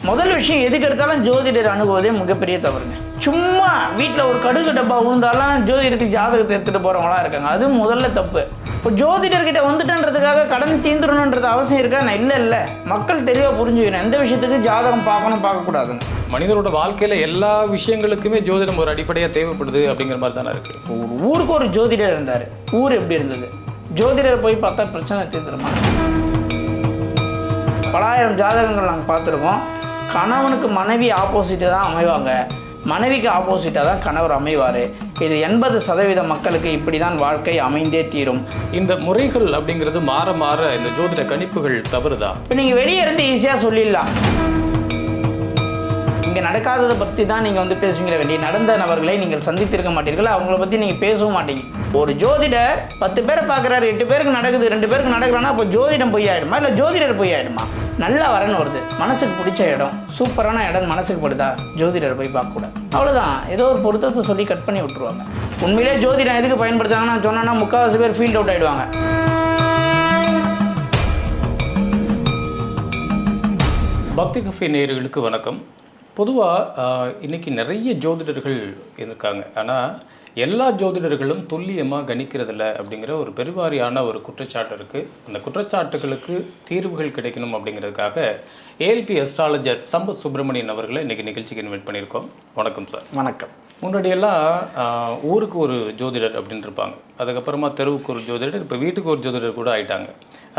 முதல் விஷயம் எதுக்கு எடுத்தாலும் ஜோதிடர் அணுகுவதே மிகப்பெரிய தவறுங்க. சும்மா வீட்டில் ஒரு கடுகு டப்பா விழுந்தாலும் ஜோதிடத்துக்கு ஜாதகத்தை எடுத்துகிட்டு போகிறவங்களாம் இருக்காங்க. அது முதல்ல தப்பு. இப்போ ஜோதிடர்கிட்ட வந்துட்டன்றதுக்காக கடன் தீந்துடணுன்றது அவசியம் இருக்கா? நான் இல்லை மக்கள் தெளிவாக புரிஞ்சுக்கணும் எந்த விஷயத்துக்கு ஜாதகம் பார்க்கணும் பார்க்கக்கூடாதுன்னு. மனிதனோட வாழ்க்கையில் எல்லா விஷயங்களுக்குமே ஜோதிடம் ஒரு அடிப்படையாக தேவைப்படுது அப்படிங்கிற மாதிரி தானே இருக்குது. ஒரு ஊருக்கு ஒரு ஜோதிடர் இருந்தார். ஊர் எப்படி இருந்தது? ஜோதிடர் போய் பார்த்தா பிரச்சனை தீர்ந்துருமா? பலாயிரம் ஜாதகங்கள் நாங்கள் பார்த்துருக்கோம். கணவனுக்கு மனைவி ஆப்போசிட்டாக தான் அமைவாங்க, மனைவிக்கு ஆப்போசிட்டாக தான் கணவர் அமைவார். இது 80% மக்களுக்கு இப்படி தான் வாழ்க்கை அமைந்தே தீரும். இந்த முறைகள் அப்படிங்கிறது மாற மாற இந்த ஜோதிட கணிப்புகள் தவறுதா? இப்போ நீங்கள் வெளியே இருந்து ஈஸியாக சொல்லிடலாம். இங்கே நடக்காததை பற்றி தான் நீங்கள் பேசுவீங்களே வேண்டிய நடந்த நபர்களை நீங்கள் சந்தித்திருக்க மாட்டீர்கள், அவங்கள பற்றி நீங்கள் பேசவும் மாட்டீங்க. ஒரு ஜோதிடர் 10 பேரை பார்க்குறாரு, 8 பேருக்கு நடக்குது, 2 பேருக்கு நடக்கலன்னா அப்போ ஜோதிடம் பொய் ஆகிடுமா இல்லை ஜோதிடர் பொய் ஆகிடுமா? நல்லா வரன்னு வருது, மனசுக்கு பிடிச்ச இடம், சூப்பரான இடம் மனசுக்கு படுதா, ஜோதிடர் போய் பார்க்கக்கூடாது. அவ்வளோதான், ஏதோ ஒரு பொருத்தத்தை சொல்லி கட் பண்ணி விட்டுருவாங்க. உண்மையிலே ஜோதிடம் எதுக்கு பயன்படுத்தாங்கன்னா சொன்னா 3/4 பேர் ஃபீல்ட் அவுட் ஆகிடுவாங்க. பக்தி கஃபே நேயர்களுக்கு வணக்கம். பொதுவாக இன்றைக்கி நிறைய ஜோதிடர்கள் இருக்காங்க, ஆனால் எல்லா ஜோதிடர்களும் துல்லியமாக கணிக்கிறதில்ல அப்படிங்கிற ஒரு பெருவாரியான ஒரு குற்றச்சாட்டு இருக்குது. அந்த குற்றச்சாட்டுகளுக்கு தீர்வுகள் கிடைக்கணும் அப்படிங்கிறதுக்காக ஏஎல்பி அஸ்ட்ராலஜர் சம்பத் சுப்பிரமணியன் அவர்களை இன்றைக்கி நிகழ்ச்சிக்கு இன்வைட் பண்ணியிருக்கோம். வணக்கம் சார். வணக்கம். முன்னாடியெல்லாம் ஊருக்கு ஒரு ஜோதிடர் அப்படின்னு இருப்பாங்க, அதுக்கப்புறமா தெருவுக்கு ஒரு ஜோதிடர், இப்போ வீட்டுக்கு ஒரு ஜோதிடர் கூட ஆயிட்டாங்க.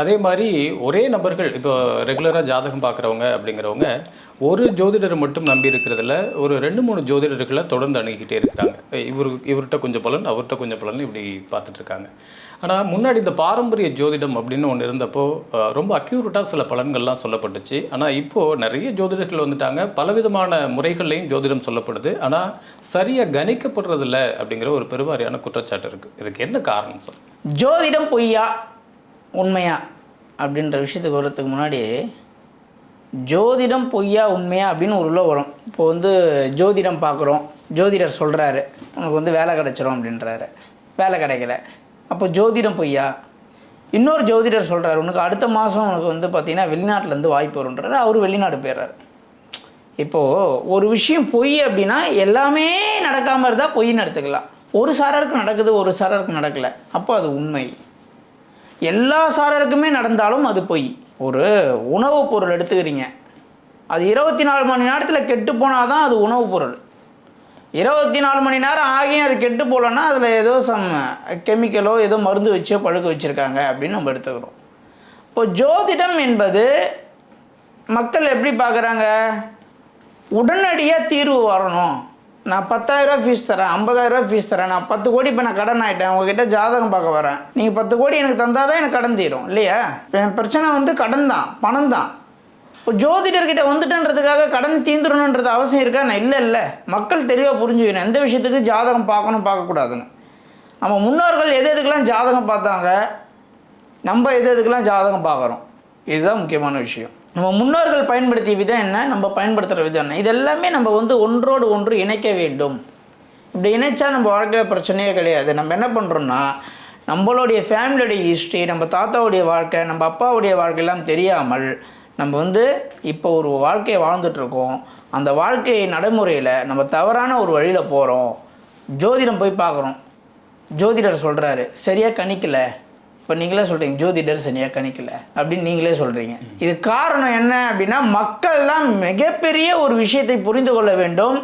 அதே மாதிரி ஒரே நபர்கள் இப்போ ரெகுலராக ஜாதகம் பார்க்குறவங்க அப்படிங்கிறவங்க ஒரு ஜோதிடரை மட்டும் நம்பி இருக்கிறதில்ல, ஒரு 2-3 ஜோதிடர்களை தொடர்ந்து அணுகிக்கிட்டே இருக்கிறாங்க. இவர்கிட்ட கொஞ்சம் பலன், அவர்கிட்ட கொஞ்சம் பலன், இப்படி பார்த்துட்ருக்காங்க. ஆனால் முன்னாடி இந்த பாரம்பரிய ஜோதிடம் அப்படின்னு ஒன்று இருந்தப்போ ரொம்ப அக்யூரேட்டாக சில பலன்கள்லாம் சொல்லப்பட்டுச்சு. ஆனால் இப்போது நிறைய ஜோதிடர்கள் வந்துட்டாங்க, பலவிதமான முறைகள்லையும் ஜோதிடம் சொல்லப்படுது, ஆனால் சரியாக கணிக்கப்படுறதில்ல அப்படிங்கிற ஒரு பெருவாரியான குற்றச்சாட்டு இருக்குது. இதுக்கு என்ன காரணம் சார்? ஜோதிடம் பொய்யா உண்மையா அப்படின்ற விஷயத்துக்கு வர்றதுக்கு முன்னாடி, ஜோதிடம் பொய்யா உண்மையா அப்படின்னு ஒரு உள்ள வரும். இப்போ ஜோதிடம் பார்க்குறோம், ஜோதிடர் சொல்கிறாரு உனக்கு வேலை கிடச்சிரும் அப்படின்றாரு, வேலை கிடைக்கல, அப்போ ஜோதிடம் பொய்யா? இன்னொரு ஜோதிடர் சொல்கிறார் உனக்கு அடுத்த மாதம் உனக்கு பார்த்தீங்கன்னா வெளிநாட்டிலேருந்து வாய்ப்பு வருன்றாரு, அவர் வெளிநாடு போயிடுறாரு. இப்போது ஒரு விஷயம் பொய் அப்படின்னா எல்லாமே நடக்காமல் இருந்தால் பொய்ன்னு எடுத்துக்கலாம். ஒரு சாரருக்கு நடக்குது, ஒரு சாரருக்கு நடக்கலை, அப்போ அது உண்மை. எல்லா சாரருக்குமே நடந்தாலும் அது பொய். ஒரு உணவுப் பொருள் எடுத்துக்கிறீங்க, அது 24 மணி நேரத்தில் கெட்டு போனால் தான் அது உணவுப் பொருள். 24 மணி நேரம் ஆகியும் அது கெட்டு போகலன்னா அதில் ஏதோ கெமிக்கலோ ஏதோ மருந்து வச்சோ பழுக்க வச்சுருக்காங்க அப்படின்னு நம்ம எடுத்துக்கிறோம். இப்போ ஜோதிடம் என்பது மக்கள் எப்படி பார்க்குறாங்க? உடனடியாக தீர்வு வரணும். நான் 10,000 ஃபீஸ் தரேன், 50,000 ஃபீஸ் தரேன், நான் 10 கோடி இப்போ நான் கடன் ஆகிட்டேன், உங்ககிட்ட ஜாதகம் பார்க்க வரேன், நீங்கள் 10 கோடி எனக்கு தந்தால் தான் எனக்கு கடன் தீரும் இல்லையா? என் பிரச்சனை கடன் தான், பணம் தான். இப்போ ஜோதிடர்கிட்ட வந்துட்டன்றதுக்காக கடன் தீந்துடணுன்றது அவசியம் இருக்கா? நான் இல்லை மக்கள் தெளிவாக புரிஞ்சுக்கணும் எந்த விஷயத்துக்கு ஜாதகம் பார்க்கணும் பார்க்கக்கூடாதுன்னு. நம்ம முன்னோர்கள் எதுக்கெல்லாம் ஜாதகம் பார்த்தாங்க, நம்ம எதுக்கெல்லாம் ஜாதகம் பார்க்குறோம், இதுதான் முக்கியமான விஷயம். நம்ம முன்னோர்கள் பயன்படுத்திய விதம் என்ன, நம்ம பயன்படுத்துகிற விதம் என்ன, இதெல்லாமே நம்ம ஒன்றோடு ஒன்று இணைக்க வேண்டும். இப்படி இணைச்சா நம்ம வாழ்க்கையில் பிரச்சனையே கிடையாது. நம்ம என்ன பண்ணுறோன்னா, நம்மளுடைய ஃபேமிலியோடைய ஹிஸ்ட்ரி, நம்ம தாத்தாவுடைய வாழ்க்கை, நம்ம அப்பாவுடைய வாழ்க்கையெல்லாம் தெரியாமல் நம்ம இப்போ ஒரு வாழ்க்கையை வாழ்ந்துட்டுருக்கோம். அந்த வாழ்க்கை நடைமுறையில் நம்ம தவறான ஒரு வழியில் போகிறோம். ஜோதிடம் போய் பார்க்குறோம், ஜோதிடர் சொல்கிறாரு சரியாக கணிக்கலை, இப்போ நீங்களே சொல்கிறீங்க ஜோதிடர் சரியாக கணிக்கலை அப்படின்னு நீங்களே சொல்கிறீங்க. இது காரணம் என்ன அப்படின்னா, மக்கள்லாம் மிகப்பெரிய ஒரு விஷயத்தை புரிந்து கொள்ள வேண்டும்.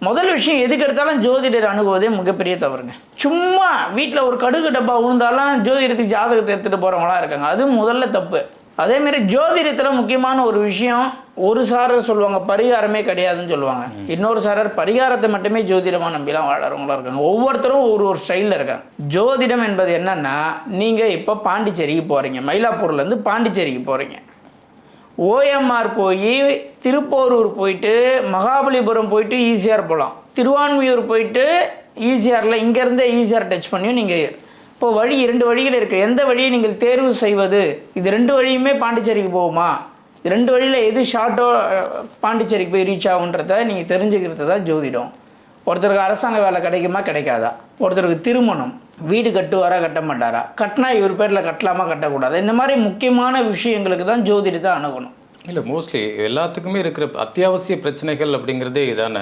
முதல் விஷயம் எதுக்கு எடுத்தாலும் ஜோதிடர் அணுகுவதே மிகப்பெரிய தவறுங்க. சும்மா வீட்டில் ஒரு கடுகு டப்பா விழுந்தாலும் ஜோதிடத்துக்கு ஜாதகத்தை எடுத்துகிட்டு போகிறவங்களாம் இருக்காங்க, அது முதல்ல தப்பு. அதேமாரி ஜோதிடத்தில் முக்கியமான ஒரு விஷயம், ஒரு சாரர் சொல்லுவாங்க பரிகாரமே கிடையாதுன்னு சொல்லுவாங்க, இன்னொரு சாரர் பரிகாரத்தை மட்டுமே ஜோதிடமாக நம்பிலாம் வாழறவங்களா இருக்காங்க. ஒவ்வொருத்தரும் ஒரு திருச்சியில் இருக்காங்க. ஜோதிடம் என்பது என்னன்னா, நீங்கள் இப்போ பாண்டிச்சேரிக்கு போகிறீங்க, மயிலாப்பூர்லேருந்து பாண்டிச்சேரிக்கு போகிறீங்க, ஓஎம்ஆர் போய் திருப்போரூர் போயிட்டு மகாபலிபுரம் போயிட்டு ஈசிஆர் போகலாம், திருவான்மியூர் போயிட்டு ஈசிஆரில் இங்கேருந்தே ஈசிஆர் டச் பண்ணியும் நீங்கள் இப்போ வழி 2 வழிகள் இருக்குது. எந்த வழியை நீங்கள் தேர்வு செய்வது? இது 2 வழியுமே பாண்டிச்சேரிக்கு போகுமா? 2 வழியில் எது ஷார்ட்டோ பாண்டிச்சேரிக்கு போய் ரீச் ஆகுன்றத நீங்கள் தெரிஞ்சுக்கிறது தான் ஜோதிடம். ஒருத்தருக்கு அரசாங்க வேலை கிடைக்குமா கிடைக்காதா, ஒருத்தருக்கு திருமணம், வீடு கட்டுவாரா கட்ட மாட்டாரா, கட்டினா இவர் பேரில் கட்டலாமா கட்டக்கூடாது, இந்த மாதிரி முக்கியமான விஷயங்களுக்கு தான் ஜோதிடத்தை அணுகணும். இல்லை, மோஸ்ட்லி எல்லாத்துக்குமே இருக்கிற அத்தியாவசிய பிரச்சனைகள் அப்படிங்கிறதே இதானே.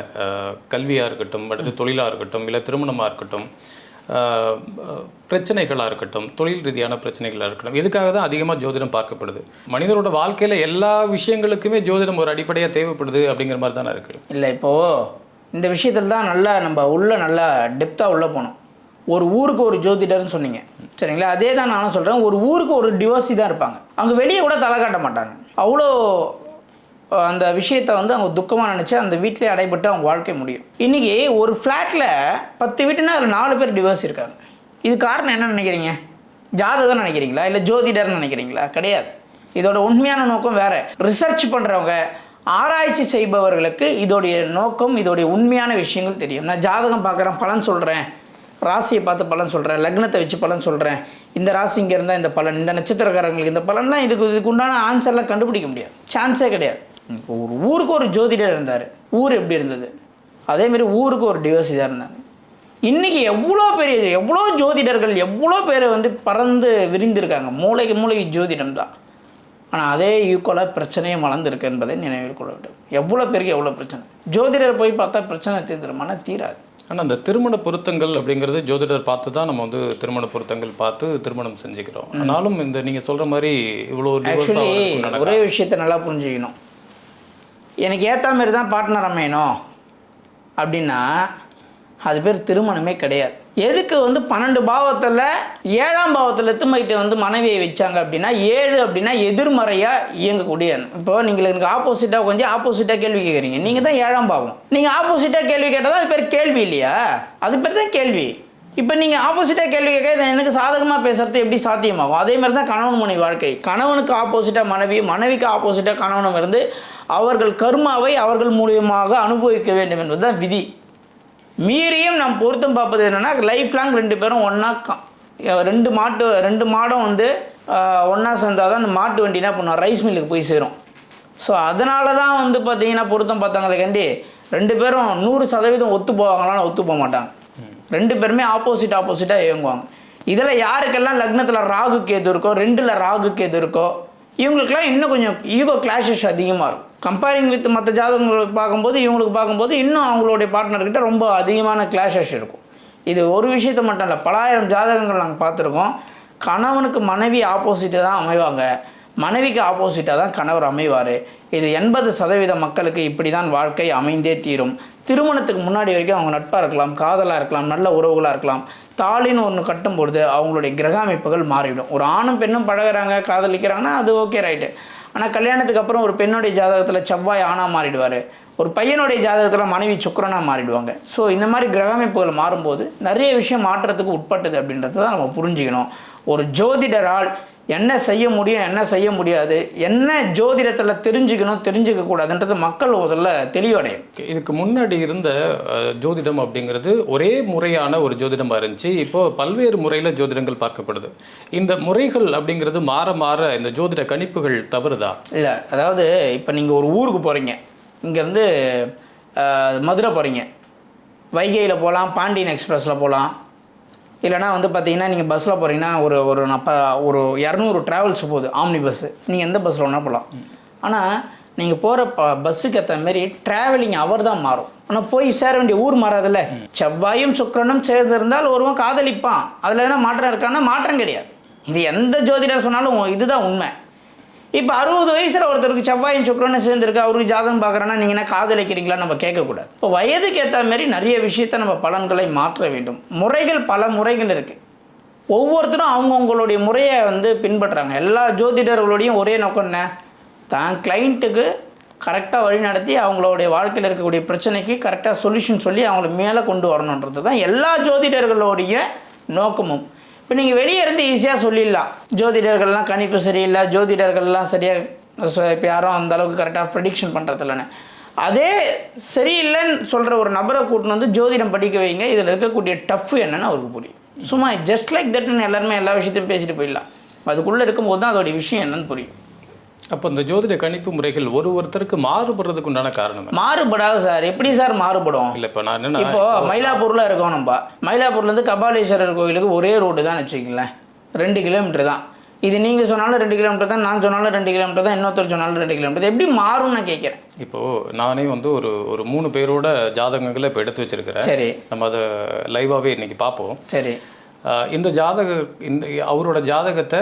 கல்வியாக இருக்கட்டும், அடுத்து தொழிலாக இருக்கட்டும், இல்லை திருமணமாக இருக்கட்டும், பிரச்சனைகளாக இருக்கட்டும், தொழில் ரீதியான பிரச்சனைகளாக இருக்கட்டும், இதுக்காக தான் அதிகமாக ஜோதிடம் பார்க்கப்படுது. மனிதனோட வாழ்க்கையில் எல்லா விஷயங்களுக்குமே ஜோதிடம் ஒரு அடிப்படையாக தேவைப்படுது அப்படிங்கிற மாதிரி தானே இருக்குது. இல்லை, இப்போது இந்த விஷயத்தில் தான் நல்லா நம்ம நல்லா டெப்த்தாக உள்ளே போகணும். ஒரு ஊருக்கு ஒரு ஜோதிடர்னு சொன்னீங்க, சரிங்களா? அதே தான் நானும் சொல்கிறேன். ஒரு ஊருக்கு ஒரு டிவோர்ஸி தான் இருப்பாங்க. அங்கே வெளியே கூட தலை காட்ட மாட்டாங்க. அவ்வளோ அந்த விஷயத்தை அவங்க துக்கமாக நினச்சி அந்த வீட்டிலே அடைபட்டு அவங்க வாழ்க்கை முடியும். இன்றைக்கி ஒரு ஃப்ளாட்டில் 10 வீட்டுன்னா அதில் 4 பேர் டிவோர்ஸ் இருக்காங்க. இது காரணம் என்ன நினைக்கிறீங்க? ஜாதகம் நினைக்கிறீங்களா, இல்லை ஜோதிடர்னு நினைக்கிறீங்களா? கிடையாது. இதோட உண்மையான நோக்கம் வேறு. ரிசர்ச் பண்ணுறவங்க, ஆராய்ச்சி செய்பவர்களுக்கு இதோடைய நோக்கம், இதோடைய உண்மையான விஷயங்கள் தெரியும். நான் ஜாதகம் பார்க்குறேன், பலன் சொல்கிறேன், ராசியை பார்த்து பலன் சொல்கிறேன், லக்னத்தை வச்சு பலன் சொல்கிறேன், இந்த ராசி இங்கே இருந்தால் இந்த பலன், இந்த நட்சத்திரக்காரங்களுக்கு இந்த பலன்லாம் இதுக்கு உண்டான ஆன்சர்லாம் கண்டுபிடிக்க முடியாது. சான்ஸே கிடையாது. இப்போ ஒரு ஊருக்கு ஒரு ஜோதிடர் இருந்தார். ஊர் எப்படி இருந்தது? அதேமாரி ஊருக்கு ஒரு டிவோர்ஸி தான் இருந்தாங்க. இன்றைக்கி எவ்வளோ ஜோதிடர்கள், எவ்வளோ பேர் பறந்து விரிந்திருக்காங்க. மூளைக்கு ஜோதிடம் தான். ஆனால் அதே ஈக்குவலாக பிரச்சனையை மலர்ந்துருக்கு என்பதை நினைவில் கொள்ள வேண்டும். எவ்வளோ பேருக்கு எவ்வளோ பிரச்சனை. ஜோதிடர் போய் பார்த்தா பிரச்சனை தீர்ந்துருமானா தீராது. ஆனால் அந்த திருமண பொருத்தங்கள் அப்படிங்கிறது ஜோதிடர் பார்த்து தான் நம்ம திருமண பொருத்தங்கள் பார்த்து திருமணம் செஞ்சுக்கிறோம். ஆனாலும் இந்த நீங்கள் சொல்கிற மாதிரி இவ்வளோ ஒரே விஷயத்தை நல்லா புரிஞ்சுக்கணும். எனக்கு ஏற்ற மாரி தான் பார்ட்னர் அமையணும் அப்படின்னா அது பேர் திருமணமே கிடையாது. எதுக்கு 12 பாவத்தில் 7ஆம் பாவத்தில் எத்துமைட்டு மனைவியை வச்சாங்க அப்படின்னா, 7 அப்படின்னா எதிர்மறையாக இயங்கக்கூடிய. இப்போ நீங்கள் எனக்கு ஆப்போசிட்டாக கொஞ்சம் ஆப்போசிட்டாக கேள்வி கேட்குறீங்க. நீங்கள் தான் 7ஆம் பாவம். நீங்கள் ஆப்போசிட்டாக கேள்வி கேட்டால் தான் அது பேர் கேள்வி இல்லையா? அது பேர் தான் கேள்வி. இப்போ நீங்கள் ஆப்போசிட்டாக கேள்வி கேட்க எனக்கு சாதகமாக பேசுறது எப்படி சாத்தியமாகும்? அதே மாதிரி தான் கணவன் மனைவி வாழ்க்கை. கணவனுக்கு ஆப்போசிட்டாக மனைவி, மனைவிக்கு ஆப்போசிட்டாக கணவனும் இருந்து அவர்கள் கர்மாவை அவர்கள் மூலியமாக அனுபவிக்க வேண்டும் என்பது தான் விதி. மீறியும் நாம் பொருத்தம் பார்ப்பது என்னென்னா, லைஃப் லாங் 2 பேரும் ஒன்றா 2 மாடும் ஒன்றா சேர்ந்தால் தான் அந்த மாட்டு வண்டி என்ன பண்ணுவோம், ரைஸ் மில்லுக்கு போய் சேரும். ஸோ அதனால தான் பார்த்தீங்கன்னா பொருத்தம் பார்த்தாங்களே கண்டி 2 பேரும் 100% ஒத்து போவாங்களான்னு ஒத்து போக மாட்டாங்க. 2 பேருமே ஆப்போசிட்டாக இயங்குவாங்க. இதில் யாருக்கெல்லாம் லக்னத்தில் ராகு கேது இருக்கோ, 2ல் ராகு கேது இருக்கோ, இவங்களுக்கெல்லாம் இன்னும் கொஞ்சம் ஈகோ கிளாஷஸ் அதிகமாக இருக்கும். கம்பேரிங் வித் மற்ற ஜாதகங்களுக்கு பார்க்கும்போது இவங்களுக்கு பார்க்கும்போது இன்னும் அவங்களுடைய பார்ட்னர்கிட்ட ரொம்ப அதிகமான கிளாஷஸ் இருக்கும். இது ஒரு விஷயத்தை மட்டும் இல்லை, பலாயிரம் ஜாதகங்கள் நாங்கள் பார்த்துருக்கோம். கணவனுக்கு மனைவி ஆப்போசிட்டாக தான் அமைவாங்க, மனைவிக்கு ஆப்போசிட்டாக தான் கணவர் அமைவார். இது 80% மக்களுக்கு இப்படி தான் வாழ்க்கை அமைந்தே தீரும். திருமணத்துக்கு முன்னாடி வரைக்கும் அவங்க நட்பாக இருக்கலாம், காதலாக இருக்கலாம், நல்ல உறவுகளாக இருக்கலாம். தாலின்னு ஒன்று கட்டும்பொழுது அவங்களுடைய கிரக அமைப்புகள் மாறிவிடும். ஒரு ஆணும் பெண்ணும் பழகிறாங்க, காதலிக்கிறாங்கன்னா அது ஓகே, ரைட்டு. ஆனால் கல்யாணத்துக்கு அப்புறம் ஒரு பெண்ணுடைய ஜாதகத்தில் செவ்வாய் ஆணாக மாறிடுவார், ஒரு பையனுடைய ஜாதகத்தில் மனைவி சுக்கிரனாக மாறிடுவாங்க. ஸோ இந்த மாதிரி கிரக அமைப்புகள் மாறும்போது நிறைய விஷயம் மாற்றத்துக்கு உட்பட்டது அப்படின்றத தான் நம்ம புரிஞ்சுக்கணும். ஒரு ஜோதிடரால் என்ன செய்ய முடியும், என்ன செய்ய முடியாது, என்ன ஜோதிடத்தில் தெரிஞ்சுக்க கூடாதுன்றது மக்கள் முதல்ல தெளிவடையும். இதுக்கு முன்னாடி இருந்த ஜோதிடம் அப்படிங்கிறது ஒரே முறையான ஒரு ஜோதிடமாக இருந்துச்சு. இப்போது பல்வேறு முறையில் ஜோதிடங்கள் பார்க்கப்படுது. இந்த முறைகள் அப்படிங்கிறது மாற மாற இந்த ஜோதிட கணிப்புகள் தவறுதா? இல்லை, அதாவது இப்போ நீங்கள் ஒரு ஊருக்கு போகிறீங்க, இங்கேருந்து மதுரை போகிறீங்க, வைகையில் போகலாம், பாண்டியன் எக்ஸ்பிரஸில் போகலாம், இல்லைனா பார்த்தீங்கன்னா நீங்கள் பஸ்ஸில் போகிறீங்கன்னா ஒரு 200 ட்ராவல்ஸ் போகுது, ஆம்னி பஸ்ஸு. நீங்கள் எந்த பஸ்ஸில் ஒன்றா போகலாம். ஆனால் நீங்கள் போகிற பஸ்ஸுக்கு ஏற்ற மாரி ட்ராவலிங் அவர் தான் மாறும். ஆனால் போய் சேர வேண்டிய ஊர் மாறாதில்ல. செவ்வாயும் சுக்கிரனும் சேர்ந்திருந்தால் ஒருவன் காதலிப்பான். அதில் எதனா மாற்றம் இருக்கான்னா மாற்றம் கிடையாது. இது எந்த ஜோதிடர் சொன்னாலும் இதுதான் உண்மை. இப்போ 60 வயசில் ஒருத்தருக்கு செவ்வாயும் சுக்கிரனும் சேர்ந்துருக்கு, அவருக்கு ஜாதகம் பார்க்குறேன்னா நீங்கள் என்ன காதலிக்கிறீங்களா நம்ம கேட்கக்கூடாது. இப்போ வயதுக்கு ஏற்ற மாரி நிறைய விஷயத்தை நம்ம பலன்களை மாற்ற வேண்டும். முறைகள் பல முறைகள் இருக்குது. ஒவ்வொருத்தரும் அவங்கவுங்களுடைய முறையை பின்பற்றுறாங்க. எல்லா ஜோதிடர்களுடையும் ஒரே நோக்கம் என்ன, தான் கிளைண்ட்டுக்கு கரெக்டாக வழி நடத்தி அவங்களுடைய வாழ்க்கையில் இருக்கக்கூடிய பிரச்சனைக்கு கரெக்டாக சொல்யூஷன் சொல்லி அவங்கள மேலே கொண்டு வரணுன்றது தான் எல்லா ஜோதிடர்களுடைய நோக்கமும். இப்போ நீங்கள் வெளியே இருந்து ஈஸியாக சொல்லிடலாம், ஜோதிடர்கள்லாம் கணிப்பு சரியில்லை, ஜோதிடர்கள்லாம் சரியாக இப்போ யாரும் அந்த அளவுக்கு கரெக்டாக ப்ரெடிக்ஷன் பண்ணுறதில்லன்னு. அதே சரியில்லைன்னு சொல்கிற ஒரு நபரை கூட்டின்னு ஜோதிடம் படிக்க வைங்க, இதில் இருக்கக்கூடிய டஃப் என்னன்னு அவருக்கு புரியும். சும்மா ஜஸ்ட் லைக் தட்னு எல்லாருமே எல்லா விஷயத்தையும் பேசிட்டு போயிடலாம். அதுக்குள்ளே இருக்கும்போது தான் அதோடைய விஷயம் என்னன்னு புரியும். அப்போ இந்த ஜோதிட கணிப்பு முறைகள் ஒருத்தருக்கு மாறுபடுறதுக்கு உண்டான காரணம் மாறுபடாது சார். எப்படி சார் மாறுபடும்? இல்லை, இப்போ நான் என்ன, இப்போ மயிலாப்பூரில் இருக்கோம், நம்ம மயிலாப்பூர்லேருந்து கபாலீஸ்வரர் கோயிலுக்கு ஒரே ரோடு தான் வச்சுக்கங்களேன், 2 கிலோமீட்டர் தான். இது நீங்கள் சொன்னாலும் 2 கிலோமீட்டர் தான், நான் சொன்னாலும் 2 கிலோமீட்டர் தான், இன்னொருத்தர் சொன்னாலும் 2 கிலோமீட்டர், எப்படி மாறும்னு நான் கேட்குறேன். இப்போது நானே வந்து ஒரு 3 பேரோட ஜாதகங்களை இப்போ எடுத்து வச்சிருக்கிறேன். சரி, நம்ம அதை லைவாகவே இன்னைக்கு பார்ப்போம். சரி. இந்த அவரோட ஜாதகத்தை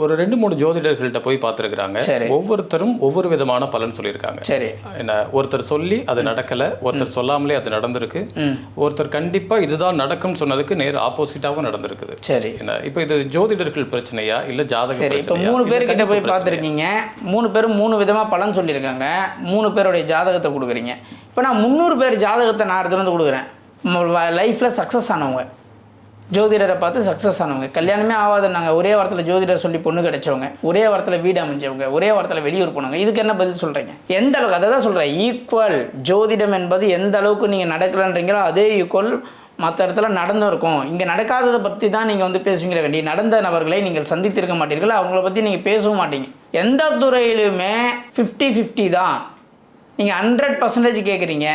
ஒரு 2-3 ஜோதிடர்கள்ட்ட போய் பார்த்துருக்குறாங்க. ஒவ்வொருத்தரும் ஒவ்வொரு விதமான பலன் சொல்லியிருக்காங்க. சரி. என்ன, ஒருத்தர் சொல்லி அது நடக்கலை, ஒருத்தர் சொல்லாமலே அது நடந்திருக்கு, ஒருத்தர் கண்டிப்பாக இதுதான் நடக்கும்னு சொன்னதுக்கு நேர் ஆப்போசிட்டாகவும் நடந்திருக்குது. சரி. என்ன, இப்போ இது ஜோதிடர்கள் பிரச்சனையா இல்லை ஜாதகம்? சரி, இப்போ 3 பேர்கிட்ட போய் பார்த்துருக்கீங்க, 3 பேரும் 3 விதமாக பலன் சொல்லியிருக்காங்க, 3 பேருடைய ஜாதகத்தை கொடுக்குறீங்க. இப்போ நான் 300 பேர் ஜாதகத்தை நான் எடுத்துகிட்டு வந்து கொடுக்குறேன். லைஃப்பில் சக்ஸஸ் ஆனவங்க, ஜோதிடரை பார்த்து சக்ஸஸ் ஆனவங்க, கல்யாணமே ஆகாதுன்னாங்க, ஒரே வாரத்தில் ஜோதிடர் சொல்லி பொண்ணு கிடைச்சவங்க, ஒரே வாரத்தில் வீடு அமைஞ்சவங்க, ஒரே வாரத்தில் வெளியூர் போனாங்க. இதுக்கு என்ன பதில் சொல்கிறீங்க? எந்த அளவுக்கு, அதை தான் சொல்கிறேன், ஈக்குவல் ஜோதிடம் என்பது எந்த அளவுக்கு நீங்கள் நடக்கலன்றீங்களோ அதே ஈக்குவல் மற்ற இடத்துல நடந்தும் இருக்கும். இங்கே நடக்காததை பற்றி தான் நீங்கள் வந்து பேசுவீங்களே வேண்டி, நடந்த நபர்களை நீங்கள் சந்தித்திருக்க மாட்டீர்கள், அவங்கள பற்றி நீங்கள் பேசவும் மாட்டீங்க. எந்த துறையிலுமே 50-50 தான். நீங்கள் 100% கேட்குறீங்க,